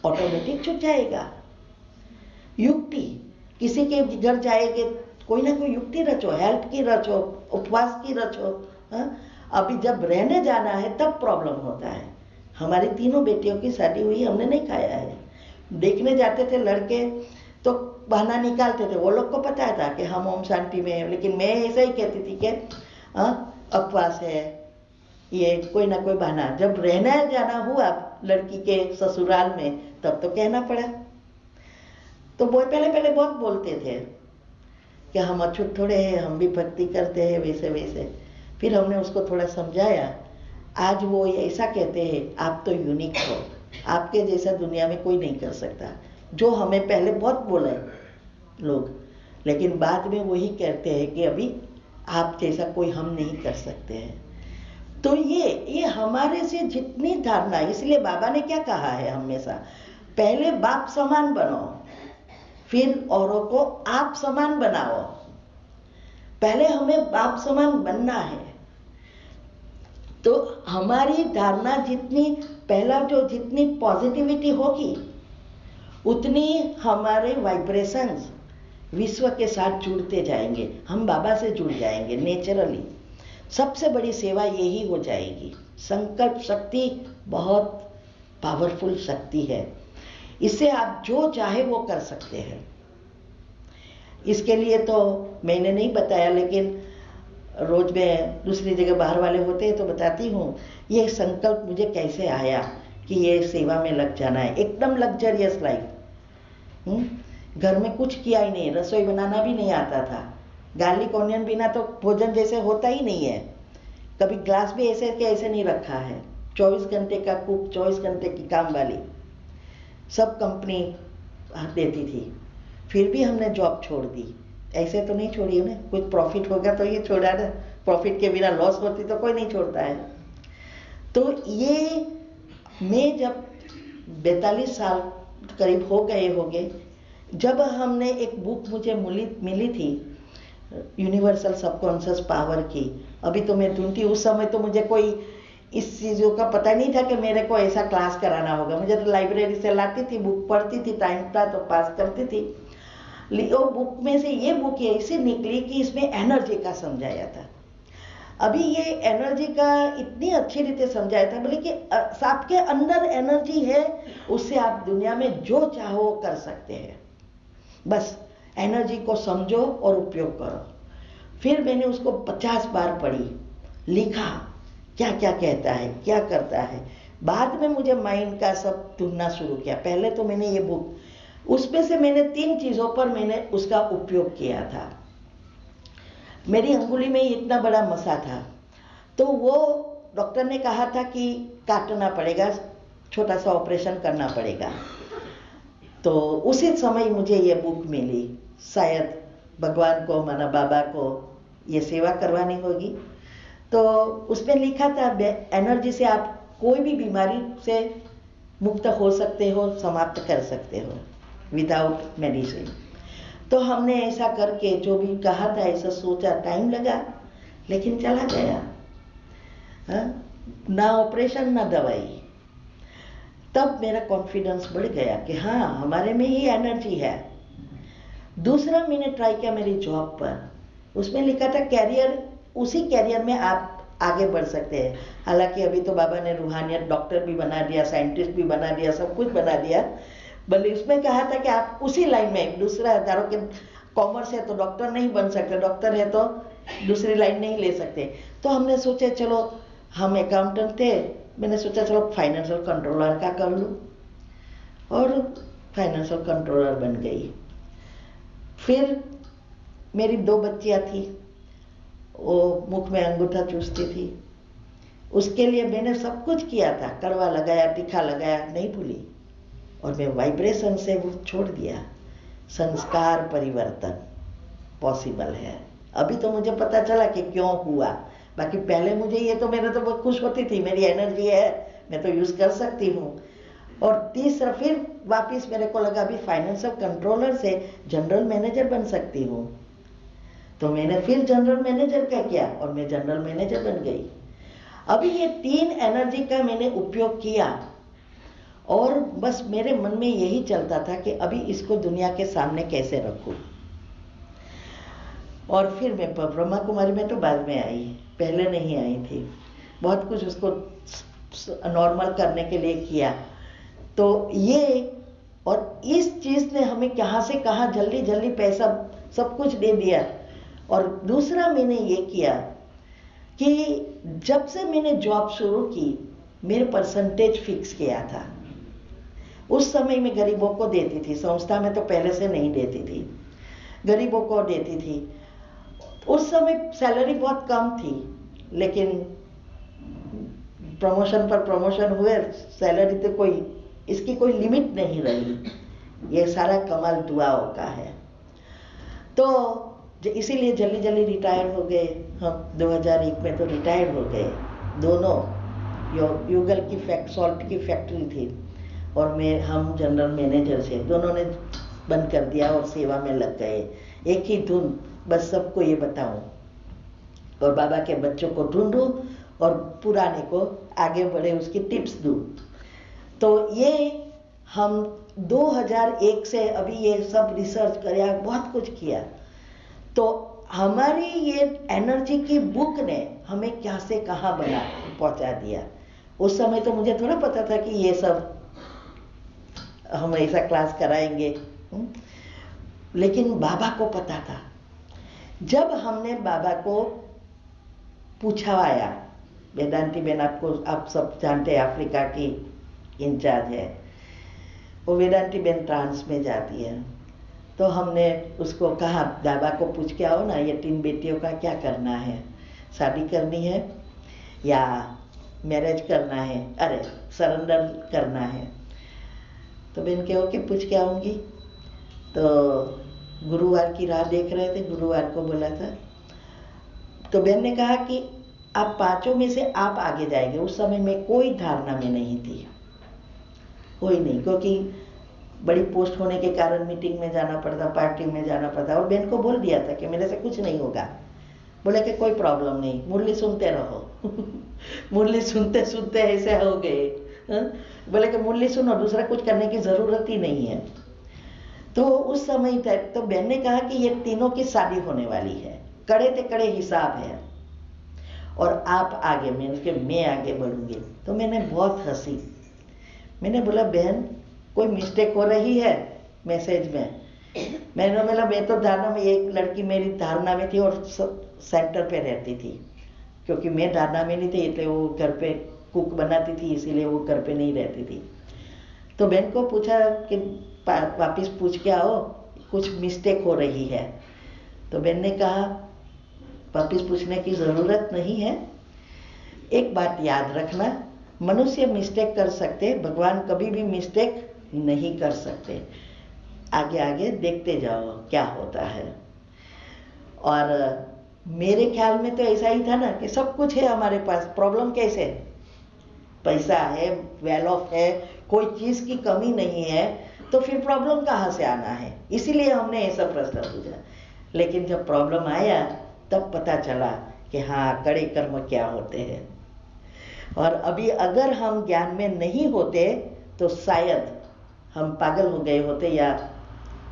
ऑटोमेटिक छूट जाएगा। युक्ति, किसी के घर जाएंगे, कोई ना कोई युक्ति रचो, हेल्थ की रचो, उपवास की रचो। अभी जब रहने जाना है तब प्रॉब्लम होता है। हमारी 3 बेटियों की शादी हुई, हमने नहीं खाया है। देखने जाते थे लड़के तो बहाना निकालते थे, वो लोग को पता था कि हम ओम शांति में हैं, लेकिन मैं ऐसा ही कहती थी कि उपवास है, ये कोई ना कोई बहाना। जब रहना जाना हुआ लड़की के ससुराल में, तब तो कहना पड़ा। तो वो पहले बहुत बोलते थे कि हम अछूत थोड़े हैं, हम भी भक्ति करते हैं वैसे वैसे। फिर हमने उसको थोड़ा समझाया। आज वो ऐसा कहते हैं, आप तो यूनिक हो, आपके जैसा दुनिया में कोई नहीं कर सकता। जो हमें पहले बहुत बोले लोग, लेकिन बाद में वही कहते हैं कि अभी आप जैसा कोई हम नहीं कर सकते हैं। तो ये हमारे से जितनी धारणा, इसलिए बाबा ने क्या कहा है हमेशा, पहले बाप समान बनो, फिर औरों को आप समान बनाओ। पहले हमें बाप समान बनना है। तो हमारी धारणा जितनी, पहला जो जितनी पॉजिटिविटी होगी, उतनी हमारे वाइब्रेशंस विश्व के साथ जुड़ते जाएंगे, हम बाबा से जुड़ जाएंगे नेचुरली। सबसे बड़ी सेवा यही हो जाएगी। संकल्प शक्ति बहुत पावरफुल शक्ति है, इससे आप जो चाहे वो कर सकते हैं। इसके लिए तो मैंने नहीं बताया, लेकिन रोज मैं दूसरी जगह बाहर वाले होते हैं तो बताती हूँ। ये संकल्प मुझे कैसे आया कि ये सेवा में लग जाना है, एकदम लग्जरियस लाइफ। घर में कुछ किया ही नहीं, रसोई बनाना भी नहीं आता था। गार्लिक ऑनियन बिना तो भोजन जैसे होता ही नहीं है। कभी ग्लास भी ऐसे के ऐसे नहीं रखा है। 24 घंटे का कुक, 24 घंटे की काम वाली, सब कंपनी देती थी। फिर भी हमने जॉब छोड़ दी। ऐसे तो नहीं छोड़ी है ना, कुछ प्रॉफिट होगा तो ये छोड़ा ना, प्रॉफिट के बिना लॉस होती तो कोई नहीं छोड़ता है। तो ये मैं जब 42 साल करीब हो गए, जब हमने एक बुक मुझे मिली थी यूनिवर्सल सबकॉन्शियस पावर की। अभी तो मैं ढूंढती, उस समय तो मुझे कोई इस चीज़ों का पता नहीं था कि मेरे को ऐसा क्लास कराना होगा। मुझे तो लाइब्रेरी से लाती थी, बुक पढ़ती थी, टाइम था तो पास करती थी। और बुक में से ये बुक ऐसे निकली कि इसमें एनर्जी का समझाया था। अभी ये एनर्जी का इतनी अच्छी रीते समझाया था, बोले कि आपके अंदर एनर्जी है, उससे आप दुनिया में जो चाहो कर सकते हैं। बस एनर्जी को समझो और उपयोग करो। फिर मैंने उसको 50 बार पढ़ी, लिखा, क्या क्या कहता है, क्या करता है। बाद में मुझे माइंड का सब ढूंढना शुरू किया। पहले तो मैंने ये बुक, उसमें से मैंने 3 चीज़ों पर मैंने उसका उपयोग किया था। मेरी अंगुली में इतना बड़ा मसा था, तो वो डॉक्टर ने कहा था कि काटना पड़ेगा, छोटा सा ऑपरेशन करना पड़ेगा। तो उसी समय मुझे ये बुक मिली। शायद भगवान को, माना बाबा को ये सेवा करवानी होगी। तो उसमें लिखा था एनर्जी से आप कोई भी बीमारी से मुक्त हो सकते हो, समाप्त कर सकते हो विदाउट मेडिसिन। तो हमने ऐसा करके जो भी कहा था ऐसा सोचा, टाइम लगा लेकिन चला गया। ना ऑपरेशन ना दवाई। तब मेरा कॉन्फिडेंस बढ़ गया कि हाँ, हमारे में ही एनर्जी है। दूसरा मैंने ट्राई किया मेरी जॉब पर, उसमें लिखा था कैरियर, उसी कैरियर में आप आगे बढ़ सकते हैं। हालांकि अभी तो बाबा ने रूहानियत, डॉक्टर भी बना दिया, साइंटिस्ट भी बना दिया, सब कुछ बना दिया। बल्कि उसमें कहा था कि आप उसी लाइन में, दूसरा धारो कि कॉमर्स है तो डॉक्टर नहीं बन सकते, डॉक्टर है तो दूसरी लाइन नहीं ले सकते। तो हमने सोचा चलो, हम अकाउंटेंट थे, मैंने सोचा चलो फाइनेंशियल कंट्रोलर का कर लूँ, और फाइनेंशियल कंट्रोलर बन गई। फिर मेरी 2 बच्चियाँ थी, वो मुख में अंगूठा चूसती थी, उसके लिए मैंने सब कुछ किया था, कड़वा लगाया, टीका लगाया, नहीं भूली। और मैं वाइब्रेशन से वो छोड़ दिया। संस्कार परिवर्तन पॉसिबल है। अभी तो मुझे पता चला कि क्यों हुआ, बाकी पहले मुझे ये तो, मेरे तो बहुत खुश होती थी, मेरी एनर्जी है, मैं तो यूज कर सकती हूँ। और तीसरा फिर वापिस मेरे को लगा अभी फाइनेंशियल कंट्रोलर से जनरल मैनेजर बन सकती हूँ। तो मैंने फिर जनरल मैनेजर का किया और मैं जनरल मैनेजर बन गई। अभी ये 3 एनर्जी का मैंने उपयोग किया, और बस मेरे मन में यही चलता था कि अभी इसको दुनिया के सामने कैसे रखूं। और फिर मैं ब्रह्मा कुमारी में तो बाद में आई, पहले नहीं आई थी। बहुत कुछ उसको नॉर्मल करने के लिए किया। तो ये, और इस चीज़ ने हमें कहाँ से कहाँ जल्दी जल्दी पैसा सब कुछ दे दिया। और दूसरा मैंने ये किया कि जब से मैंने जॉब शुरू की, मेरे परसेंटेज फिक्स किया था। उस समय मैं गरीबों को देती थी, संस्था में तो पहले से नहीं देती थी, गरीबों को देती थी। उस समय सैलरी बहुत कम थी, लेकिन प्रमोशन पर प्रमोशन हुए, सैलरी तो कोई, इसकी कोई लिमिट नहीं रही। ये सारा कमाल दुआओं का है। तो इसीलिए जल्दी जल्दी रिटायर हो गए हम। 2001 में तो रिटायर हो गए दोनों। युगल की सॉल्ट की फैक्ट्री थी और हम जनरल मैनेजर से, दोनों ने बंद कर दिया और सेवा में लग गए। एक ही धुन, बस सबको ये बताऊं और बाबा के बच्चों को ढूंढूं और पुराने को आगे बढ़े उसकी टिप्स दूं। तो ये हम 2001 से अभी ये सब रिसर्च किया, बहुत कुछ किया। तो हमारी ये एनर्जी की बुक ने हमें क्या से कहाँ बना पहुंचा दिया। उस समय तो मुझे थोड़ा पता था कि ये सब हम ऐसा क्लास कराएंगे। लेकिन बाबा को पता था। जब हमने बाबा को पूछवाया, वेदांती बेन आपको आप सब जानते हैं, अफ्रीका की इंचार्ज है, वो वेदांती बेन ट्रांस में जाती है, तो हमने उसको कहा बाबा को पूछ के आओ ना, ये 3 बेटियों का क्या करना है, शादी करनी है या मैरिज करना है, अरे सरेंडर करना है। तो बेन कहो कि पूछ के आऊँगी। तो गुरुवार की राह देख रहे थे, गुरुवार को बोला था। तो बेन ने कहा कि आप 5 में से आप आगे जाएंगे। उस समय में कोई धारणा में नहीं थी, कोई नहीं, क्योंकि बड़ी पोस्ट होने के कारण मीटिंग में जाना पड़ता, पार्टी में जाना पड़ता। और बेन को बोल दिया था कि मेरे से कुछ नहीं होगा। बोले कि कोई प्रॉब्लम नहीं, मुरली सुनते रहो। मुरली सुनते सुनते ऐसे हो गए। बोले कि मुरली सुनो, दूसरा कुछ करने की जरूरत ही नहीं है। तो उस समय तक तो बेन ने कहा कि ये तीनों की शादी होने वाली है, कड़े ते कड़े हिसाब है, और आप आगे, मैं आगे बढ़ूंगी। तो मैंने बहुत हंसी। मैंने बोला बहन कोई मिस्टेक हो रही है मैसेज में। मैंने बोला मैं तो धारणा में, एक लड़की मेरी धारणा में थी और सेंटर पे रहती थी, क्योंकि मैं धारणा में नहीं थी इसलिए वो घर पे कुक बनाती थी, इसीलिए वो घर पे नहीं रहती थी। तो बहन को पूछा कि वापिस पूछ के आओ, कुछ मिस्टेक हो रही है। तो बहन ने कहा वापिस पूछने की ज़रूरत नहीं है, एक बात याद रखना, मनुष्य मिस्टेक कर सकते, भगवान कभी भी मिस्टेक नहीं कर सकते। आगे आगे देखते जाओ क्या होता है। और मेरे ख्याल में तो ऐसा ही था ना कि सब कुछ है हमारे पास, प्रॉब्लम कैसे? पैसा है, वेल ऑफ है, कोई चीज़ की कमी नहीं है, तो फिर प्रॉब्लम कहाँ से आना है? इसीलिए हमने ऐसा प्रश्न पूछा। लेकिन जब प्रॉब्लम आया तब पता चला कि हाँ, कड़े कर्म क्या होते हैं। और अभी अगर हम ज्ञान में नहीं होते तो शायद हम पागल हो गए होते या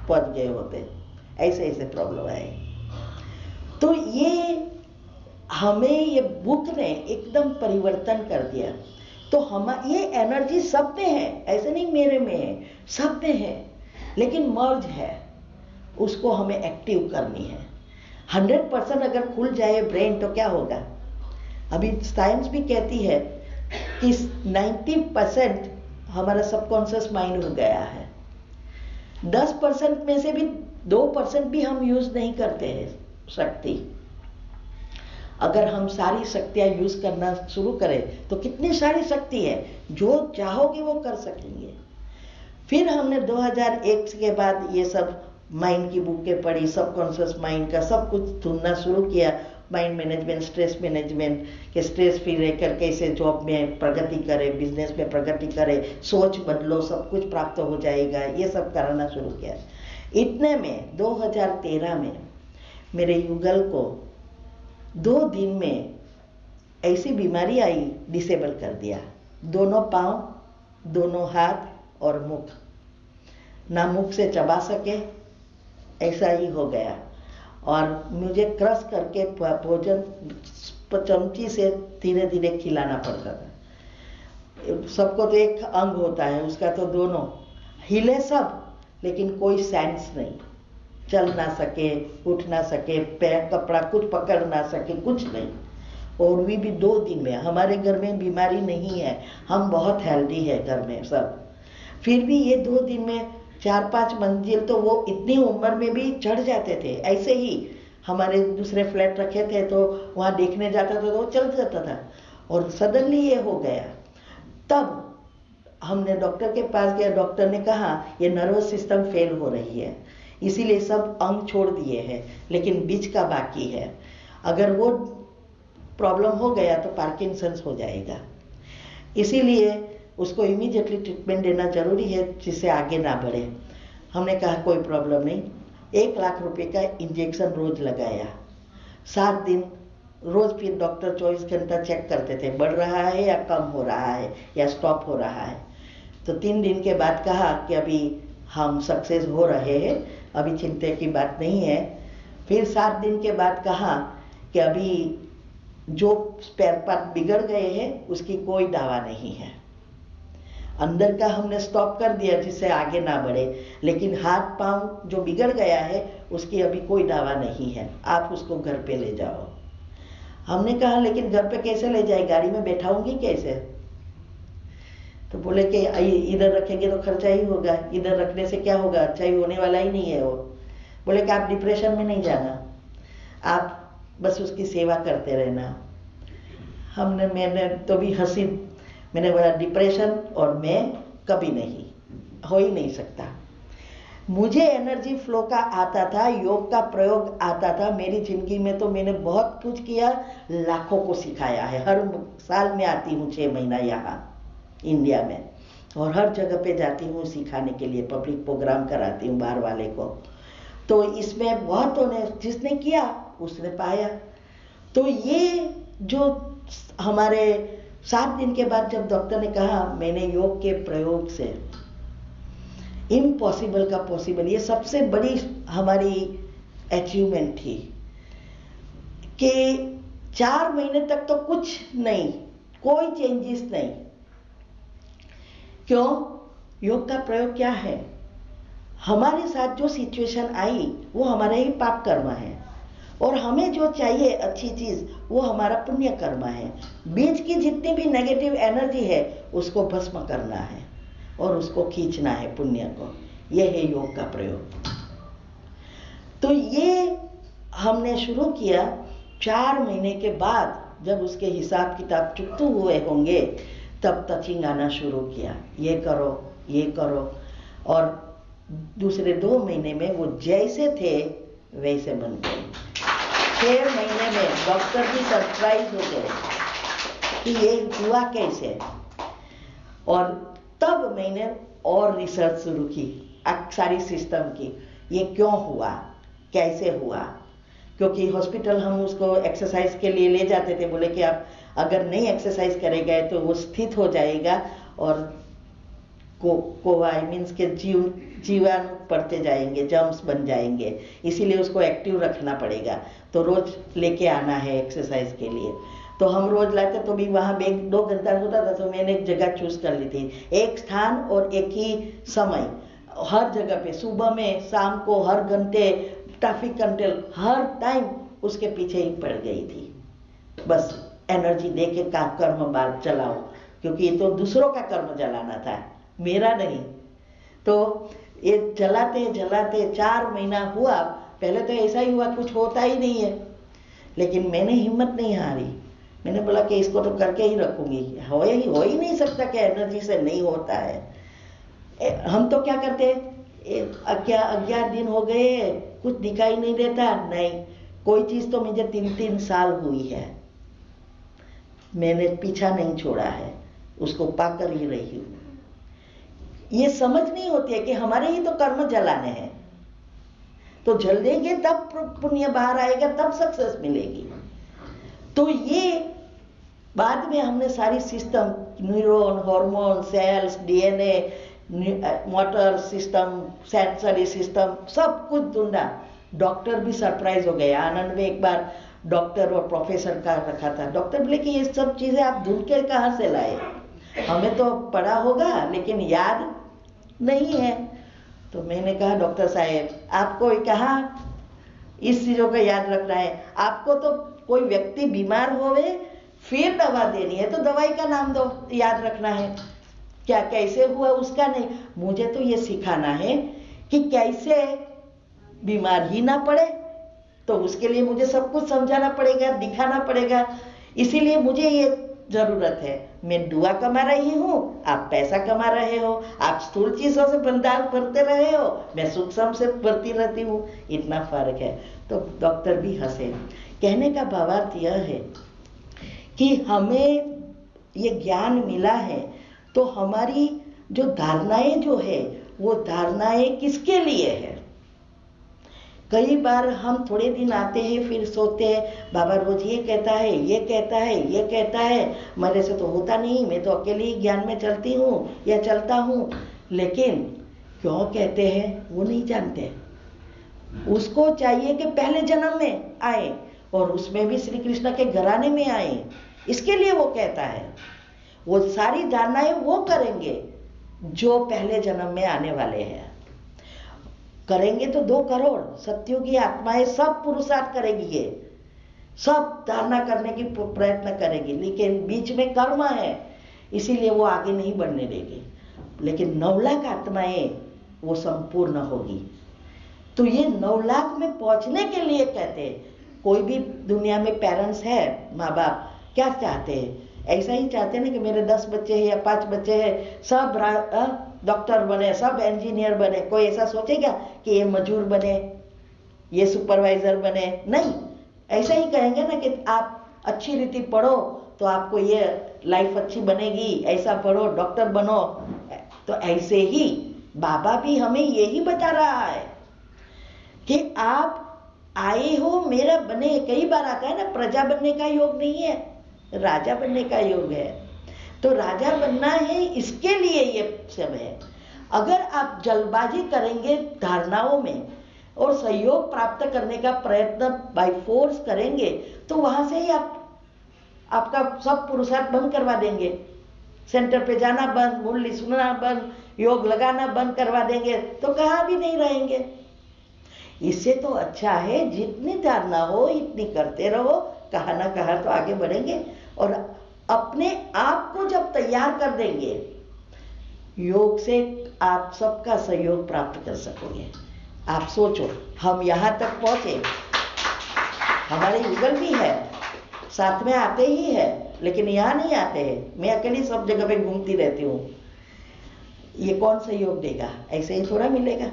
पहुंच गए होते, ऐसे ऐसे प्रॉब्लम आए। तो ये हमें, ये बुक ने एकदम परिवर्तन कर दिया। तो हम, ये एनर्जी सब में है, ऐसे नहीं मेरे में है, सब में है, लेकिन मर्ज है, उसको हमें एक्टिव करनी है। 100% अगर खुल जाए ब्रेन तो क्या होगा? अभी साइंस भी कहती है कि 90% हमारा सबकॉन्शियस माइंड हो गया है। 10% में से भी 2% भी हम यूज नहीं करते हैं शक्ति। अगर हम सारी शक्तियां यूज करना शुरू करें तो कितनी सारी शक्ति है, जो चाहोगे वो कर सकेंगे। फिर हमने 2001 के बाद ये सब माइंड की बुकें पढ़ी, सबकॉन्शियस माइंड का सब कुछ ढूंढना शुरू किया, माइंड मैनेजमेंट, स्ट्रेस मैनेजमेंट, कि स्ट्रेस फ्री रहकर कैसे जॉब में प्रगति करे, बिजनेस में प्रगति करे, सोच बदलो, सब कुछ प्राप्त हो जाएगा, ये सब कराना शुरू किया। इतने में 2013 में मेरे युगल को 2 दिन में ऐसी बीमारी आई, डिसेबल कर दिया। दोनों पाँव, दोनों हाथ और मुख, ना मुख से चबा सके, ऐसा ही हो गया। और मुझे क्रश करके भोजन चमची से धीरे धीरे खिलाना पड़ता था। सबको तो एक अंग होता है, उसका तो दोनों हिले सब, लेकिन कोई सेंस नहीं, चल ना सके, उठ ना सके, पैर कपड़ा कुछ पकड़ ना सके, कुछ नहीं। और भी 2 दिन में, हमारे घर में बीमारी नहीं है, हम बहुत हेल्दी है घर में सब, फिर भी ये 2 दिन में 4-5 मंजिल तो वो इतनी उम्र में भी चढ़ जाते थे। ऐसे ही हमारे दूसरे फ्लैट रखे थे तो वहाँ देखने जाता था तो वो चल जाता था, और सडनली ये हो गया। तब हमने डॉक्टर के पास गया, डॉक्टर ने कहा ये नर्वस सिस्टम फेल हो रही है, इसीलिए सब अंग छोड़ दिए हैं, लेकिन बीच का बाकी है। अगर वो प्रॉब्लम हो गया तो पार्किंसंस हो जाएगा, इसीलिए उसको इमीडिएटली ट्रीटमेंट देना जरूरी है जिससे आगे ना बढ़े। हमने कहा कोई प्रॉब्लम नहीं। 1 लाख रुपए का इंजेक्शन रोज लगाया, 7 दिन रोज। फिर डॉक्टर 24 घंटा चेक करते थे, बढ़ रहा है या कम हो रहा है या स्टॉप हो रहा है। तो 3 दिन के बाद कहा कि अभी हम सक्सेस हो रहे हैं, अभी चिंता की बात नहीं है। फिर 7 दिन के बाद कहा कि अभी जो स्पेयर पार्ट बिगड़ गए हैं उसकी कोई दवा नहीं है, अंदर का हमने स्टॉप कर दिया जिससे आगे ना बढ़े, लेकिन हाथ पांव जो बिगड़ गया है उसकी अभी कोई दवा नहीं है, आप उसको घर पे ले जाओ। हमने कहा लेकिन घर पे कैसे ले जाए, गाड़ी में बैठाऊंगी कैसे? तो बोले कि इधर रखेंगे तो खर्चा ही होगा, इधर रखने से क्या होगा, अच्छा ही होने वाला ही नहीं है वो। बोले कि आप डिप्रेशन में नहीं जाना, आप बस उसकी सेवा करते रहना। मैंने तो भी हंसी, मैंने बोला डिप्रेशन और मैं कभी नहीं, हो ही नहीं सकता। मुझे एनर्जी फ्लो का आता था, योग का प्रयोग आता था मेरी जिंदगी में, तो मैंने बहुत कुछ किया, लाखों को सिखाया है। हर साल में आती हूँ 6 महीना यहाँ इंडिया में, और हर जगह पे जाती हूँ सिखाने के लिए, पब्लिक प्रोग्राम कराती हूँ बाहर वाले को। तो इसमें बहुतों ने, जिसने किया उसने पाया। तो ये जो हमारे 7 दिन के बाद जब डॉक्टर ने कहा, मैंने योग के प्रयोग से इम्पॉसिबल का पॉसिबल, ये सबसे बड़ी हमारी अचीवमेंट थी कि 4 महीने तक तो कुछ नहीं, कोई चेंजेस नहीं। क्यों? योग का प्रयोग क्या है, हमारे साथ जो सिचुएशन आई वो हमारा ही पाप कर्म है, और हमें जो चाहिए अच्छी चीज वो हमारा पुण्य कर्म है। बीच की जितनी भी नेगेटिव एनर्जी है उसको भस्म करना है और उसको खींचना है पुण्य को। यह है योग का प्रयोग। तो ये हमने शुरू किया। 4 महीने के बाद जब उसके हिसाब किताब चुकतू हुए होंगे तब टचिंग आना शुरू किया, ये करो ये करो, और दूसरे 2 महीने में वो जैसे थे वैसे बन गए। 6 महीने में डॉक्टर भी सरप्राइज हो गए कि ये हुआ कैसे। और तब मैंने और रिसर्च शुरू की सारी सिस्टम की, ये क्यों हुआ, कैसे हुआ। क्योंकि हॉस्पिटल हम उसको एक्सरसाइज के लिए ले जाते थे, बोले कि आप अगर नहीं एक्सरसाइज करेगा तो वो स्थित हो जाएगा और कोवाई मीन्स के जीवाणु पड़ते जाएंगे, जर्म्स बन जाएंगे, इसीलिए उसको एक्टिव रखना पड़ेगा। तो रोज लेके आना है एक्सरसाइज के लिए। तो हम रोज लाते, तो भी वहाँ 1-2 घंटा होता था, तो मैंने एक जगह चूज कर ली थी, एक स्थान और एक ही समय, हर जगह पे, सुबह में, शाम को, हर घंटे, ट्रैफिक कंट्रोल, हर टाइम उसके पीछे ही पड़ गई थी। बस एनर्जी दे के कर्म बार चलाओ, क्योंकि ये तो दूसरों का कर्म जलाना था, मेरा नहीं। तो ये जलाते जलाते 4 महीना हुआ। पहले तो ऐसा ही हुआ, कुछ होता ही नहीं है, लेकिन मैंने हिम्मत नहीं हारी। मैंने बोला कि इसको तो करके ही रखूंगी, हो ही नहीं सकता कि एनर्जी से नहीं होता है। हम तो क्या करते हैं, 11 दिन हो गए, कुछ दिखाई नहीं देता, नहीं, कोई चीज तो मुझे 3-3 साल हुई है, मैंने पीछा नहीं छोड़ा है, उसको पाकर ही रही हूं। ये समझ नहीं होती है कि हमारे ही तो कर्म जलाने हैं, तो जल देंगे तब पुण्य बाहर आएगा, तब सक्सेस मिलेगी। तो ये बाद में हमने सारी system, neuron, hormone, cells, DNA, motor system, sensory system, सब कुछ ढूंढा। डॉक्टर भी सरप्राइज हो गए। आनंद में एक बार डॉक्टर और प्रोफेसर का रखा था, डॉक्टर बोले कि ये सब चीजें आप ढूंढ के कहाँ से लाए, हमें तो पढ़ा होगा लेकिन याद नहीं है। तो मैंने कहा डॉक्टर साहब, आपको कहाँ इस चीजों का याद रखना है, आपको तो कोई व्यक्ति बीमार होवे फिर दवा देनी है तो दवाई का नाम दो, याद रखना है, क्या कैसे हुआ उसका नहीं। मुझे तो ये सिखाना है कि कैसे बीमार ही ना पड़े, तो उसके लिए मुझे सब कुछ समझाना पड़ेगा, दिखाना पड़ेगा। इसीलिए मुझे ये जरूरत है, मैं दुआ कमा रही हूँ, आप पैसा कमा रहे हो, आप स्थूल चीजों से भंडार भरते रहे हो, मैं सूक्ष्म से भरती रहती हूँ, इतना फर्क है। तो डॉक्टर भी हंसे। कहने का भावार्थ यह है कि हमें ये ज्ञान मिला है, तो हमारी जो धारणाएं जो है वो धारणाएं किसके लिए है। कई बार हम थोड़े दिन आते हैं फिर सोते हैं, बाबा रोज ये कहता है, ये कहता है, ये कहता है, मेरे से तो होता नहीं, मैं तो अकेले ही ज्ञान में चलती हूँ या चलता हूँ। लेकिन क्यों कहते हैं वो नहीं जानते। उसको चाहिए कि पहले जन्म में आए और उसमें भी श्री कृष्ण के घराने में आए, इसके लिए वो कहता है। वो सारी धारणाएं वो करेंगे जो पहले जन्म में आने वाले हैं। करेंगे तो 2 करोड़ सत्युगी आत्माएं सब पुरुषार्थ करेगी, ये सब धारणा करने की प्रयत्न करेगी, लेकिन बीच में कर्म है इसीलिए वो आगे नहीं बढ़ने देगी। लेकिन 9 लाख आत्माएं वो संपूर्ण होगी। तो ये 9 लाख में पहुंचने के लिए कहते हैं, कोई भी दुनिया में पेरेंट्स है, माँ बाप क्या चाहते हैं? ऐसा ही चाहते हैं ना कि मेरे 10 बच्चे हैं या 5 बच्चे हैं, सब डॉक्टर बने, सब इंजीनियर बने। कोई ऐसा सोचेगा कि ये मजदूर बने, ये सुपरवाइजर बने? नहीं, ऐसा ही कहेंगे ना कि आप अच्छी रीति पढ़ो तो आपको ये लाइफ अच्छी बनेगी, ऐसा पढ़ो डॉक्टर बनो। तो ऐसे ही बाबा भी हमें यही बता रहा है कि आप आए हो मेरा बने। कई बार आता है ना, प्रजा बनने का योग नहीं है, राजा बनने का योग है। तो राजा बनना है, इसके लिए ये सब है। अगर आप जल्दबाजी करेंगे धारणाओं में और सहयोग प्राप्त करने का प्रयत्न बाय फोर्स करेंगे तो वहां से ही आपका सब पुरुषार्थ बंद करवा देंगे। सेंटर पे जाना बंद, मुरली सुनना बंद, योग लगाना बंद करवा देंगे तो कहाँ भी नहीं रहेंगे। इससे तो अच्छा है जितनी धारणा हो इतनी करते रहो, कहाँ ना कहाँ तो आगे बढ़ेंगे। और अपने आप को जब तैयार कर देंगे, योग से आप सबका सहयोग प्राप्त कर सकोगे। आप सोचो, हम यहाँ तक पहुँचे, हमारे युगल भी है, साथ में आते ही है, लेकिन यहाँ नहीं आते हैं। मैं अकेली सब जगह पे घूमती रहती हूँ। ये कौन सहयोग देगा? ऐसे ही थोड़ा मिलेगा।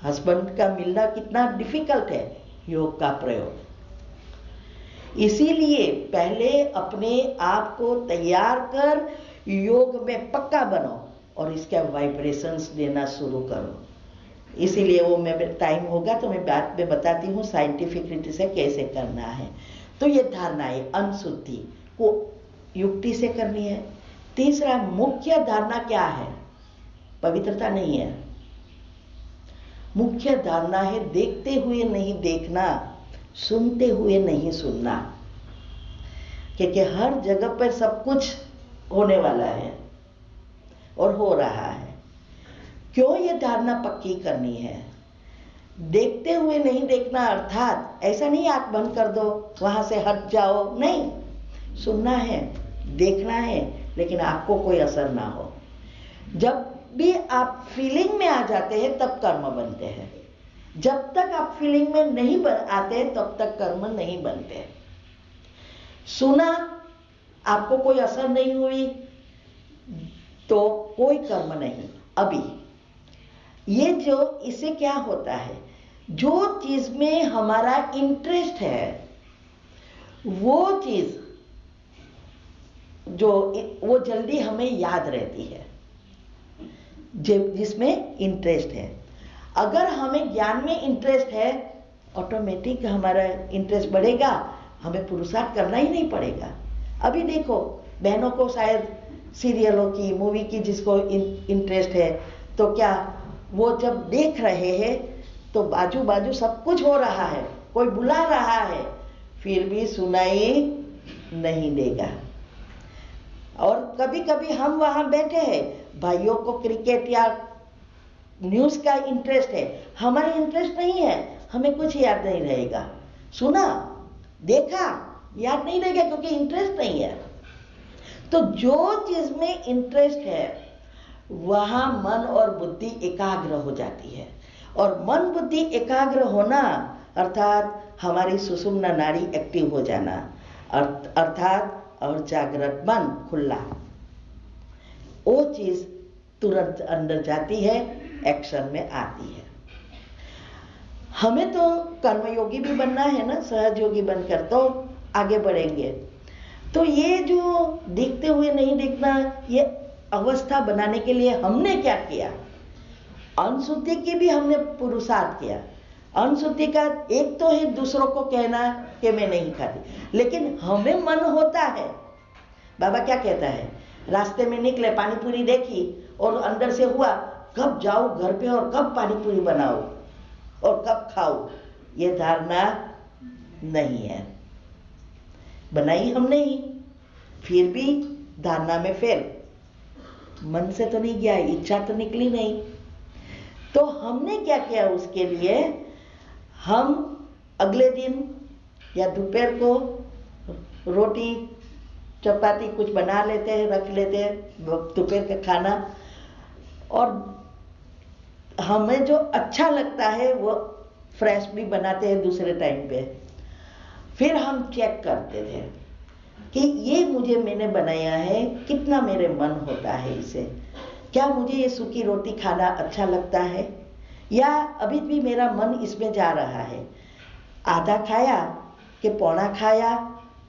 हस्बैंड का मिलना कितना डिफिकल्ट है योग का प्रयोग। इसीलिए पहले अपने आप को तैयार कर योग में पक्का बनो और इसके वाइब्रेशंस देना शुरू करो। इसीलिए वो मैं टाइम होगा तो मैं बात में बताती हूँ साइंटिफिक रीति से कैसे करना है। तो ये धारणाएं अनशुद्धि को युक्ति से करनी है। तीसरा मुख्य धारणा क्या है? पवित्रता नहीं है। मुख्य धारणा है देखते हुए नहीं देखना, सुनते हुए नहीं सुनना। क्योंकि हर जगह पर सब कुछ होने वाला है और हो रहा है। क्यों ये धारणा पक्की करनी है? देखते हुए नहीं देखना अर्थात ऐसा नहीं आंख बंद कर दो वहां से हट जाओ, नहीं। सुनना है, देखना है, लेकिन आपको कोई असर ना हो। जब भी आप फीलिंग में आ जाते हैं तब कर्म बनते हैं। जब तक आप फीलिंग में नहीं आते तब तक कर्म नहीं बनते। सुना, आपको कोई असर नहीं हुई तो कोई कर्म नहीं। अभी ये जो इससे क्या होता है, जो चीज में हमारा इंटरेस्ट है वो चीज जो वो जल्दी हमें याद रहती है, जिसमें इंटरेस्ट है। अगर हमें ज्ञान में इंटरेस्ट है ऑटोमेटिक हमारा इंटरेस्ट बढ़ेगा, हमें पुरुषार्थ करना ही नहीं पड़ेगा। अभी देखो बहनों को शायद सीरियलों की, मूवी की जिसको इंटरेस्ट है, तो क्या वो जब देख रहे हैं तो बाजू बाजू सब कुछ हो रहा है, कोई बुला रहा है, फिर भी सुनाई नहीं देगा। और कभी कभी हम वहां बैठे हैं, भाइयों को क्रिकेट या न्यूज का इंटरेस्ट है, हमारा इंटरेस्ट नहीं है, हमें कुछ याद नहीं रहेगा। सुना, देखा, याद नहीं रहेगा क्योंकि इंटरेस्ट नहीं है। तो जो चीज में इंटरेस्ट है वहां मन और बुद्धि एकाग्र हो जाती है। और मन बुद्धि एकाग्र होना अर्थात हमारी सुषुम्ना नाड़ी एक्टिव हो जाना, अर्थात और जागृत मन खुला, वो चीज तुरंत अंदर जाती है, एक्शन में आती है। हमें तो कर्मयोगी भी बनना है ना, सहजयोगी बनकर तो आगे बढ़ेंगे। तो ये जो देखते हुए नहीं देखना, ये अवस्था बनाने के लिए हमने क्या किया? अनशुद्धि की भी हमने पुरुषार्थ किया। अनशुद्धि का एक तो है दूसरों को कहना कि मैं नहीं खाती, लेकिन हमें मन होता है। बाबा क्या कहता है, रास्ते में निकले, पानी पूरी देखी और अंदर से हुआ कब जाओ घर पे और कब पानी पूरी बनाओ और कब खाओ। ये धारणा नहीं है, बनाई हमने ही, फिर भी धारणा में फेल। मन से तो नहीं गया, इच्छा तो निकली नहीं। तो हमने क्या किया उसके लिए, हम अगले दिन या दोपहर को रोटी चपाती कुछ बना लेते हैं, रख लेते हैं दोपहर का खाना, और हमें जो अच्छा लगता है वो फ्रेश भी बनाते हैं दूसरे टाइम पे। फिर हम चेक करते थे कि ये मैंने बनाया है, कितना मेरे मन होता है इसे, क्या मुझे ये सूखी रोटी खाना अच्छा लगता है, या अभी भी मेरा मन इसमें जा रहा है, आधा खाया कि पौना खाया,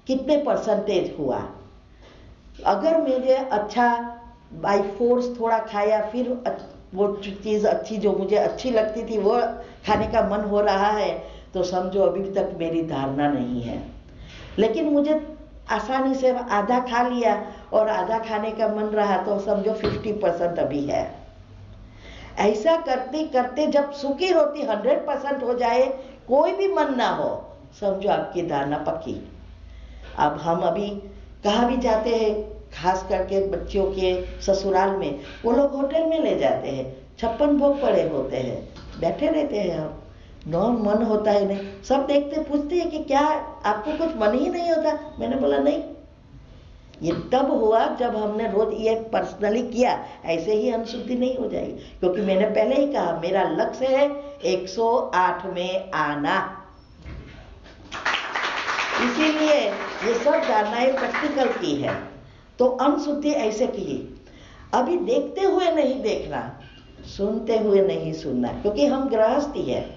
कितने परसेंटेज हुआ। अगर मुझे अच्छा बाई फोर्स थोड़ा खाया, फिर वो चीज़ अच्छी जो मुझे अच्छी लगती थी वो खाने का मन हो रहा है, तो समझो अभी तक मेरी धारणा नहीं है। लेकिन मुझे आसानी से आधा खा लिया और आधा खाने का मन रहा, तो समझो 50% अभी है। ऐसा करते करते जब सूखी रोटी 100% हो जाए, कोई भी मन ना हो, समझो आपकी धारणा पक्की। अब हम अभी कहाँ भी जाते हैं, खास करके बच्चों के ससुराल में, वो लोग होटल में ले जाते हैं, 56 भोग पड़े होते हैं, बैठे रहते हैं हम, नो मन होता है नहीं। सब देखते पूछते हैं कि क्या आपको कुछ मन ही नहीं होता। मैंने बोला नहीं, ये तब हुआ जब हमने रोज ये पर्सनली किया, ऐसे ही अनशुद्धि नहीं हो जाएगी। क्योंकि मैंने पहले ही कहा मेरा लक्ष्य है 108 में आना, इसीलिए ये सब धारणाएं प्रैक्टिकल की है। तो अनशुद्धि ऐसे की, अभी देखते हुए नहीं देखना, सुनते हुए नहीं सुनना, क्योंकि हम गृहस्थी है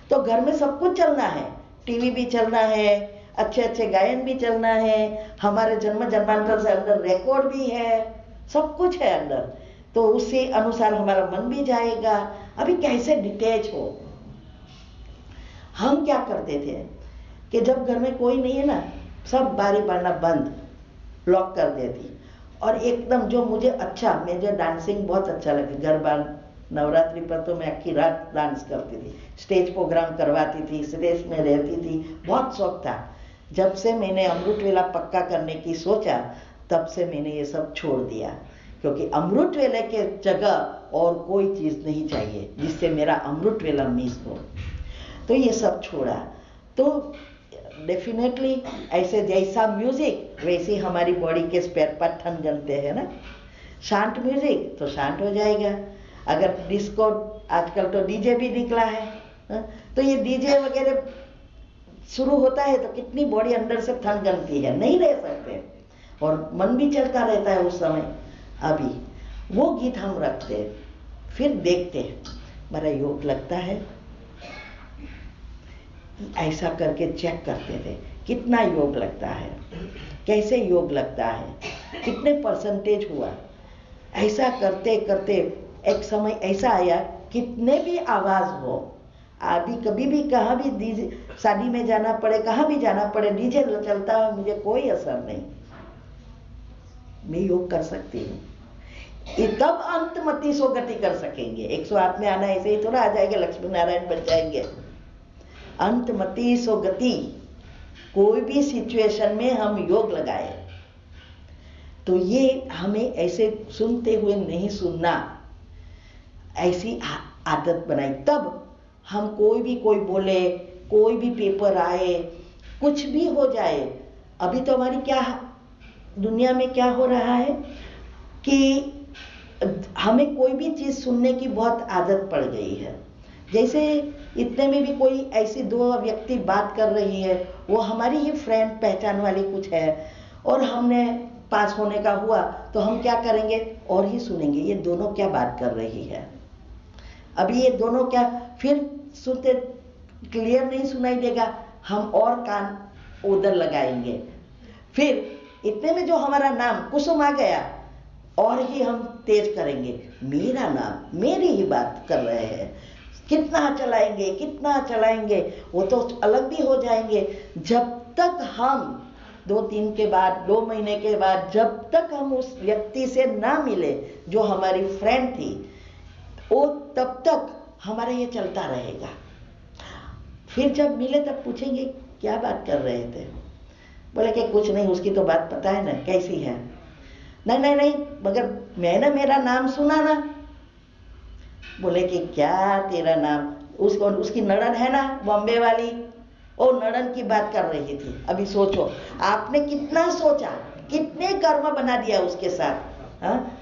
तो घर में सब कुछ चलना है, टीवी भी चलना है, अच्छे अच्छे गायन भी चलना है, हमारे जन्म जन्मांतर से अंदर रिकॉर्ड भी है, सब कुछ है अंदर, तो उसी अनुसार हमारा मन भी जाएगा। अभी कैसे डिटेच हो। हम क्या करते थे कि जब घर में कोई नहीं है ना, सब बारी बारना बंद, लॉक कर देती, और एकदम जो मुझे अच्छा, मुझे डांसिंग बहुत अच्छा लगता, गरबा नवरात्रि पर तो मैं आखी रात डांस करती थी, स्टेज प्रोग्राम करवाती थी, स्टेज में रहती थी, बहुत शौक था। जब से मैंने अमृत वेला पक्का करने की सोचा, तब से मैंने ये सब छोड़ दिया, क्योंकि अमृत वेले के जगह और कोई चीज़ नहीं चाहिए जिससे मेरा अमृत वेला मिस हो। तो ये सब छोड़ा। तो डेफिनेटली ऐसे जैसा म्यूजिक वैसे हमारी बॉडी के स्पेयर पार्ट ठन जनते हैं ना। शांत म्यूजिक तो शांत हो जाएगा। अगर डिस्को, आजकल तो डीजे भी निकला है, तो ये डीजे वगैरह शुरू होता है तो कितनी बॉडी अंदर से थन जनती है, नहीं रह सकते, और मन भी चलता रहता है उस समय। अभी वो गीत हम रखते, फिर देखते बड़ा योग लगता है, ऐसा करके चेक करते थे कितना योग लगता है, कैसे योग लगता है, कितने परसेंटेज हुआ। ऐसा करते करते एक समय ऐसा आया, कितने भी आवाज हो, अभी कभी भी कहाँ भी डीजे, शादी में जाना पड़े, कहाँ भी जाना पड़े, डीजे चलता है, मुझे कोई असर नहीं, मैं योग कर सकती हूँ। तब अंतमति सो गति कर सकेंगे। 108 में आना ऐसे ही थोड़ा आ जाएंगे, लक्ष्मी नारायण बन जाएंगे। अंतमति सो गति, कोई भी सिचुएशन में हम योग लगाए तो ये हमें ऐसे सुनते हुए नहीं सुनना, ऐसी आदत बनाई। तब हम कोई बोले, कोई भी पेपर आए, कुछ भी हो जाए। अभी तो हमारी क्या दुनिया में क्या हो रहा है कि हमें कोई भी चीज़ सुनने की बहुत आदत पड़ गई है। जैसे इतने में भी कोई ऐसी दो व्यक्ति बात कर रही है, वो हमारी ही फ्रेंड पहचान वाली कुछ है, और हमने पास होने का हुआ तो हम क्या करेंगे, और ही सुनेंगे ये दोनों क्या बात कर रही है। अभी ये दोनों क्या, फिर सुनते क्लियर नहीं सुनाई देगा, हम और कान उधर लगाएंगे। फिर इतने में जो हमारा नाम कुसुम आ गया, और ही हम तेज करेंगे, मेरा नाम, मेरी ही बात कर रहे हैं, कितना चलाएंगे, वो तो अलग भी हो जाएंगे। जब तक हम 2-3 के बाद, 2 महीने के बाद, जब तक हम उस व्यक्ति से ना मिले जो हमारी फ्रेंड थी, वो तब तक हमारा ये चलता रहेगा। फिर जब मिले तब पूछेंगे क्या बात कर रहे थे, बोले कि कुछ नहीं, उसकी तो बात पता है ना कैसी है। नहीं नहीं नहीं, मगर मैंने मेरा नाम सुना ना। बोले कि क्या तेरा नाम? उसको उसकी नड़न है ना बॉम्बे वाली, वो नड़न की बात कर रही थी। अभी सोचो आपने कितना सोचा, कितने कर्म बना दिया उसके साथ, हाँ?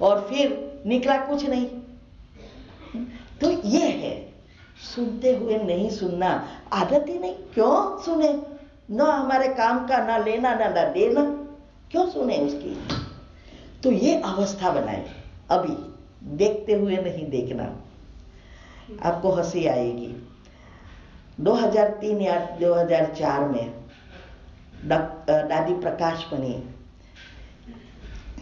और फिर निकला कुछ नहीं। तो ये है सुनते हुए नहीं सुनना, आदत ही नहीं। क्यों सुने? ना हमारे काम का ना लेना ना देना, क्यों सुने उसकी? तो ये अवस्था बनाए। अभी देखते हुए नहीं देखना। आपको हंसी आएगी। 2003 या 2004 में दादी प्रकाश मणि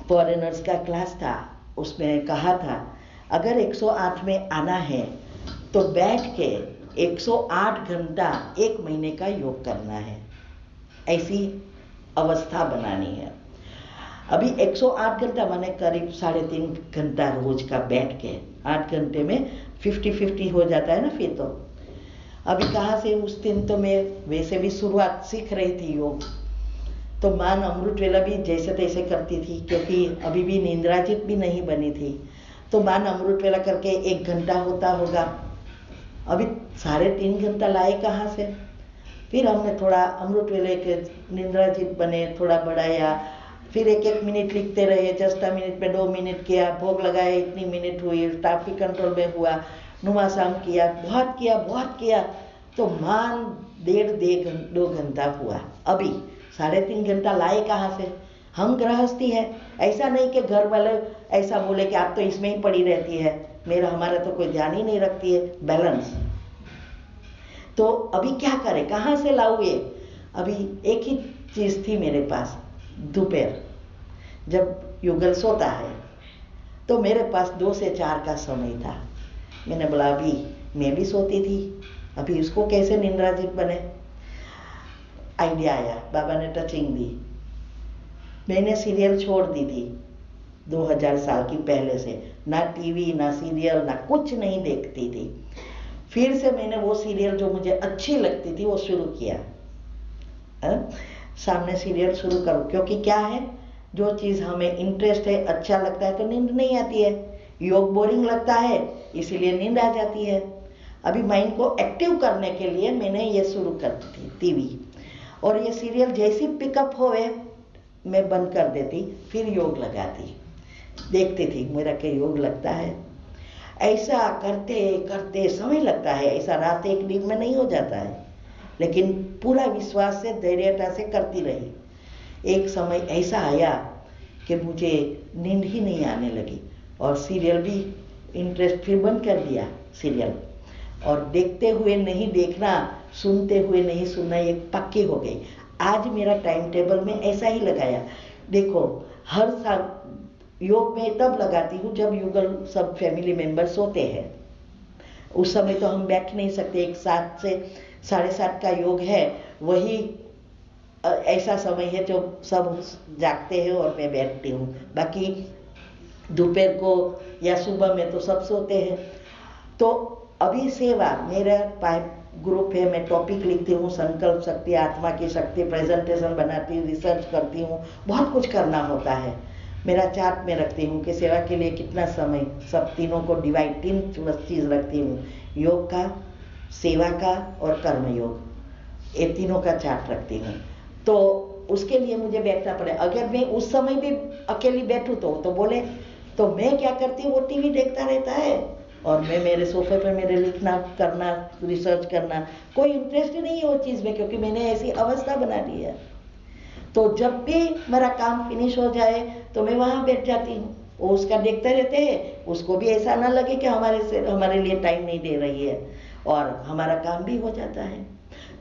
फॉरेनर्स का क्लास था, उसमें कहा था अगर 108 में आना है तो बैठ के 108 घंटा 1 महीने का योग करना है, ऐसी अवस्था बनानी है। अभी 108 घंटा माने करीब 3.5 घंटा रोज का बैठ के, 8 घंटे में 50-50 हो जाता है ना फिर तो। अभी कहाँ से, उस दिन तो मैं वैसे भी शुरुआत सीख रही थी योग, तो मान अमृत वेला भी जैसे तैसे करती थी, क्योंकि अभी भी निंद्राजित भी नहीं बनी थी। तो मान अमृत वेला करके 1 घंटा होता होगा। अभी 3.5 घंटा लाए कहाँ से? फिर हमने थोड़ा अमृत वेले के निंद्राजित बने, थोड़ा बढ़ाया, फिर 1-1 मिनट लिखते रहे, 10 मिनट में 2 मिनट किया, भोग लगाए, इतनी मिनट हुई, ट्रैफिक कंट्रोल में हुआ, नुमासाम किया, बहुत किया, तो मान 1.5-2 घंटा हुआ। अभी 3.5 घंटा लाए कहाँ से? हम गृहस्थी है, ऐसा नहीं कि घर वाले ऐसा बोले कि आप तो इसमें ही पड़ी रहती है, हमारा तो कोई ध्यान ही नहीं रखती है। बैलेंस। तो अभी क्या करें, कहाँ से लाऊं ये? अभी एक ही चीज थी मेरे पास, दोपहर जब युगल सोता है तो मेरे पास 2 से 4 का समय था। मैंने बोला अभी मैं भी सोती थी, अभी उसको कैसे निंद्राजित बने? आइडिया आया, बाबा ने टचिंग दी। मैंने सीरियल छोड़ दी थी 2000 साल की पहले से, ना टीवी ना सीरियल ना कुछ नहीं देखती थी। फिर से मैंने वो सीरियल जो मुझे अच्छी लगती थी वो शुरू किया। सामने सीरियल शुरू करो, क्योंकि क्या है, जो चीज हमें इंटरेस्ट है, अच्छा लगता है तो नींद नहीं आती है। योग बोरिंग लगता है इसीलिए नींद आ जाती है। अभी माइंड को एक्टिव करने के लिए मैंने ये शुरू कर दी थी टीवी, और ये सीरियल जैसी पिकअप होवे मैं बंद कर देती, फिर योग लगाती, देखती थी मेरा क्या योग लगता है। ऐसा करते करते समय लगता है, ऐसा रात एक दिन में नहीं हो जाता है, लेकिन पूरा विश्वास से धैर्यता से करती रही। एक समय ऐसा आया कि मुझे नींद ही नहीं आने लगी, और सीरियल भी इंटरेस्ट फिर बंद कर दिया सीरियल, और देखते हुए नहीं देखना, सुनते हुए नहीं सुनना, ये पक्की हो गई। आज मेरा टाइम टेबल में ऐसा ही लगाया। देखो हर साल योग में तब लगाती हूँ जब युगल सब फैमिली मेंबर सोते हैं। उस समय तो हम बैठ नहीं सकते, 7 से 7:30 का योग है, वही ऐसा समय है जो सब जागते हैं और मैं बैठती हूँ। बाकी दोपहर को या सुबह में तो सब सोते हैं। तो अभी सेवा मेरा ग्रुप है, मैं टॉपिक लिखती हूँ, संकल्प शक्ति, आत्मा की शक्ति, प्रेजेंटेशन बनाती हूँ, रिसर्च करती हूँ, बहुत कुछ करना होता है। मेरा चार्ट में रखती हूँ कि सेवा के लिए कितना समय, सब तीनों को डिवाइड, 3 चीज रखती हूँ, योग का, सेवा का और कर्म योग, ये तीनों का चार्ट रखती हूँ। तो उसके लिए मुझे बैठना पड़े। अगर मैं उस समय भी अकेली बैठूँ तो बोले, तो मैं क्या करती हूँ, वो टीवी देखता रहता है और मैं मेरे सोफे पे मेरे लिखना करना, रिसर्च करना, कोई इंटरेस्ट ही नहीं है वो चीज़ में, क्योंकि मैंने ऐसी अवस्था बना दी है। तो जब भी मेरा काम फिनिश हो जाए तो मैं वहाँ बैठ जाती हूँ, वो उसका देखते रहते हैं, उसको भी ऐसा ना लगे कि हमारे लिए टाइम नहीं दे रही है, और हमारा काम भी हो जाता है।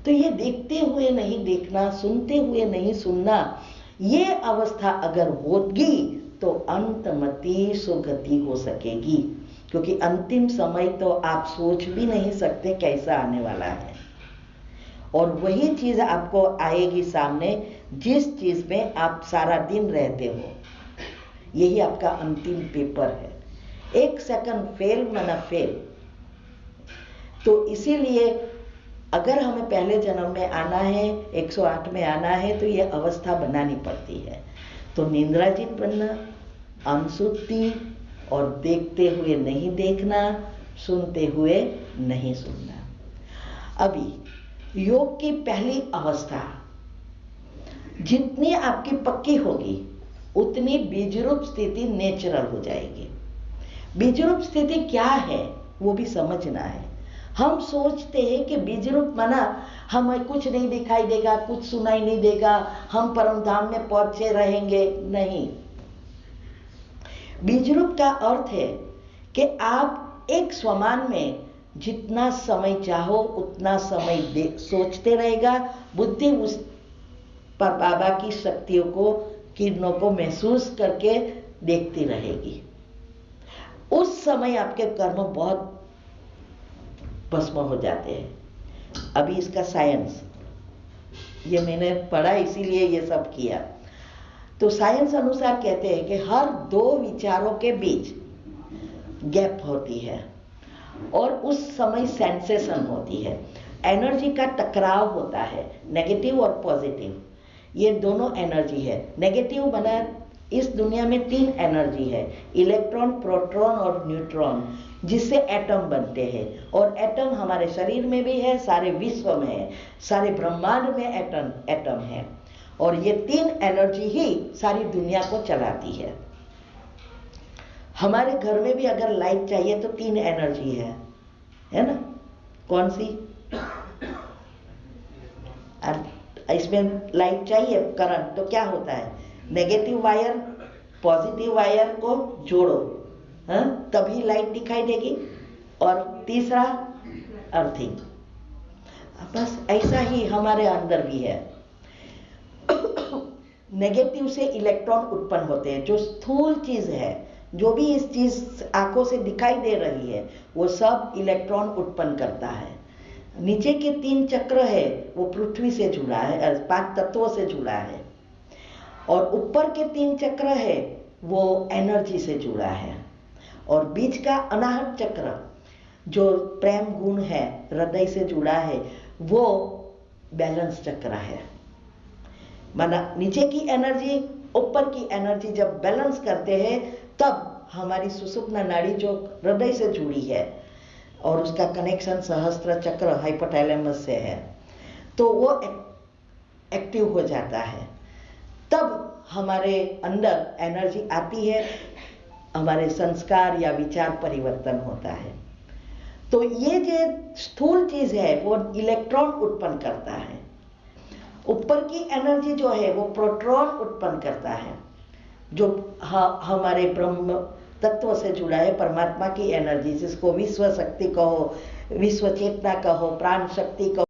तो ये देखते हुए नहीं देखना, सुनते हुए नहीं सुनना, ये अवस्था अगर होगी तो अंतमति सुगति हो सकेगी, क्योंकि अंतिम समय तो आप सोच भी नहीं सकते कैसा आने वाला है, और वही चीज आपको आएगी सामने जिस चीज में आप सारा दिन रहते हो। यही आपका अंतिम पेपर है। 1 सेकंड फेल माना फेल। तो इसीलिए अगर हमें पहले जन्म में आना है, 108 में आना है, तो ये अवस्था बनानी पड़ती है। तो निंद्राधीन बनना, अनसुत्ती और देखते हुए नहीं देखना, सुनते हुए नहीं सुनना। अभी योग की पहली अवस्था जितनी आपकी पक्की होगी उतनी बीजरूप स्थिति नेचुरल हो जाएगी। बीजरूप स्थिति क्या है वो भी समझना है। हम सोचते हैं कि बीजरूप माना हमें कुछ नहीं दिखाई देगा, कुछ सुनाई नहीं देगा, हम परम धाम में पहुंचे रहेंगे। नहीं, बीजरूप का अर्थ है कि आप एक स्वमान में जितना समय चाहो उतना समय सोचते रहेगा, बुद्धि उस पर बाबा की शक्तियों को, किरणों को महसूस करके देखती रहेगी। उस समय आपके कर्म बहुत भस्म हो जाते हैं। अभी इसका साइंस, ये मैंने पढ़ा इसीलिए ये सब किया। तो साइंस अनुसार कहते हैं कि हर दो विचारों के बीच गैप होती है और उस समय सेंसेशन होती है, एनर्जी का टकराव होता है, नेगेटिव और पॉजिटिव, ये दोनों एनर्जी है। नेगेटिव बना, इस दुनिया में तीन एनर्जी है, इलेक्ट्रॉन, प्रोटॉन और न्यूट्रॉन, जिससे एटम बनते हैं। और एटम हमारे शरीर में भी है, सारे विश्व में है, सारे ब्रह्मांड में एटम है। और ये तीन एनर्जी ही सारी दुनिया को चलाती है। हमारे घर में भी अगर लाइट चाहिए तो तीन एनर्जी है ना? कौन सी? इसमें लाइट चाहिए, करंट, तो क्या होता है? नेगेटिव वायर पॉजिटिव वायर को जोड़ो, तभी लाइट दिखाई देगी। और तीसरा अर्थिंग। बस ऐसा ही हमारे अंदर भी है। नेगेटिव से इलेक्ट्रॉन उत्पन्न होते हैं। जो स्थूल चीज है, जो भी इस चीज आंखों से दिखाई दे रही है, वो सब इलेक्ट्रॉन उत्पन्न करता है। नीचे के तीन चक्र है वो पृथ्वी से जुड़ा है, 5 तत्वों से जुड़ा है। और ऊपर के 3 चक्र है वो एनर्जी से जुड़ा है। और बीच का अनाहत चक्र जो प्रेम गुण है, हृदय से जुड़ा है, वो बैलेंस चक्र है। माना नीचे की एनर्जी ऊपर की एनर्जी जब बैलेंस करते हैं तब हमारी सुषुप्ना नाड़ी जो हृदय से जुड़ी है और उसका कनेक्शन सहस्त्र चक्र हाइपोथैलेमस से है, तो वो एक्टिव हो जाता है। तब हमारे अंदर एनर्जी आती है, हमारे संस्कार या विचार परिवर्तन होता है। तो ये जो स्थूल चीज है वो इलेक्ट्रॉन उत्पन्न करता है। ऊपर की एनर्जी जो है वो प्रोटॉन उत्पन्न करता है, जो हमारे ब्रह्म तत्व से जुड़ा है, परमात्मा की एनर्जी, जिसको विश्व शक्ति कहो, विश्व चेतना कहो, प्राण शक्ति कहो।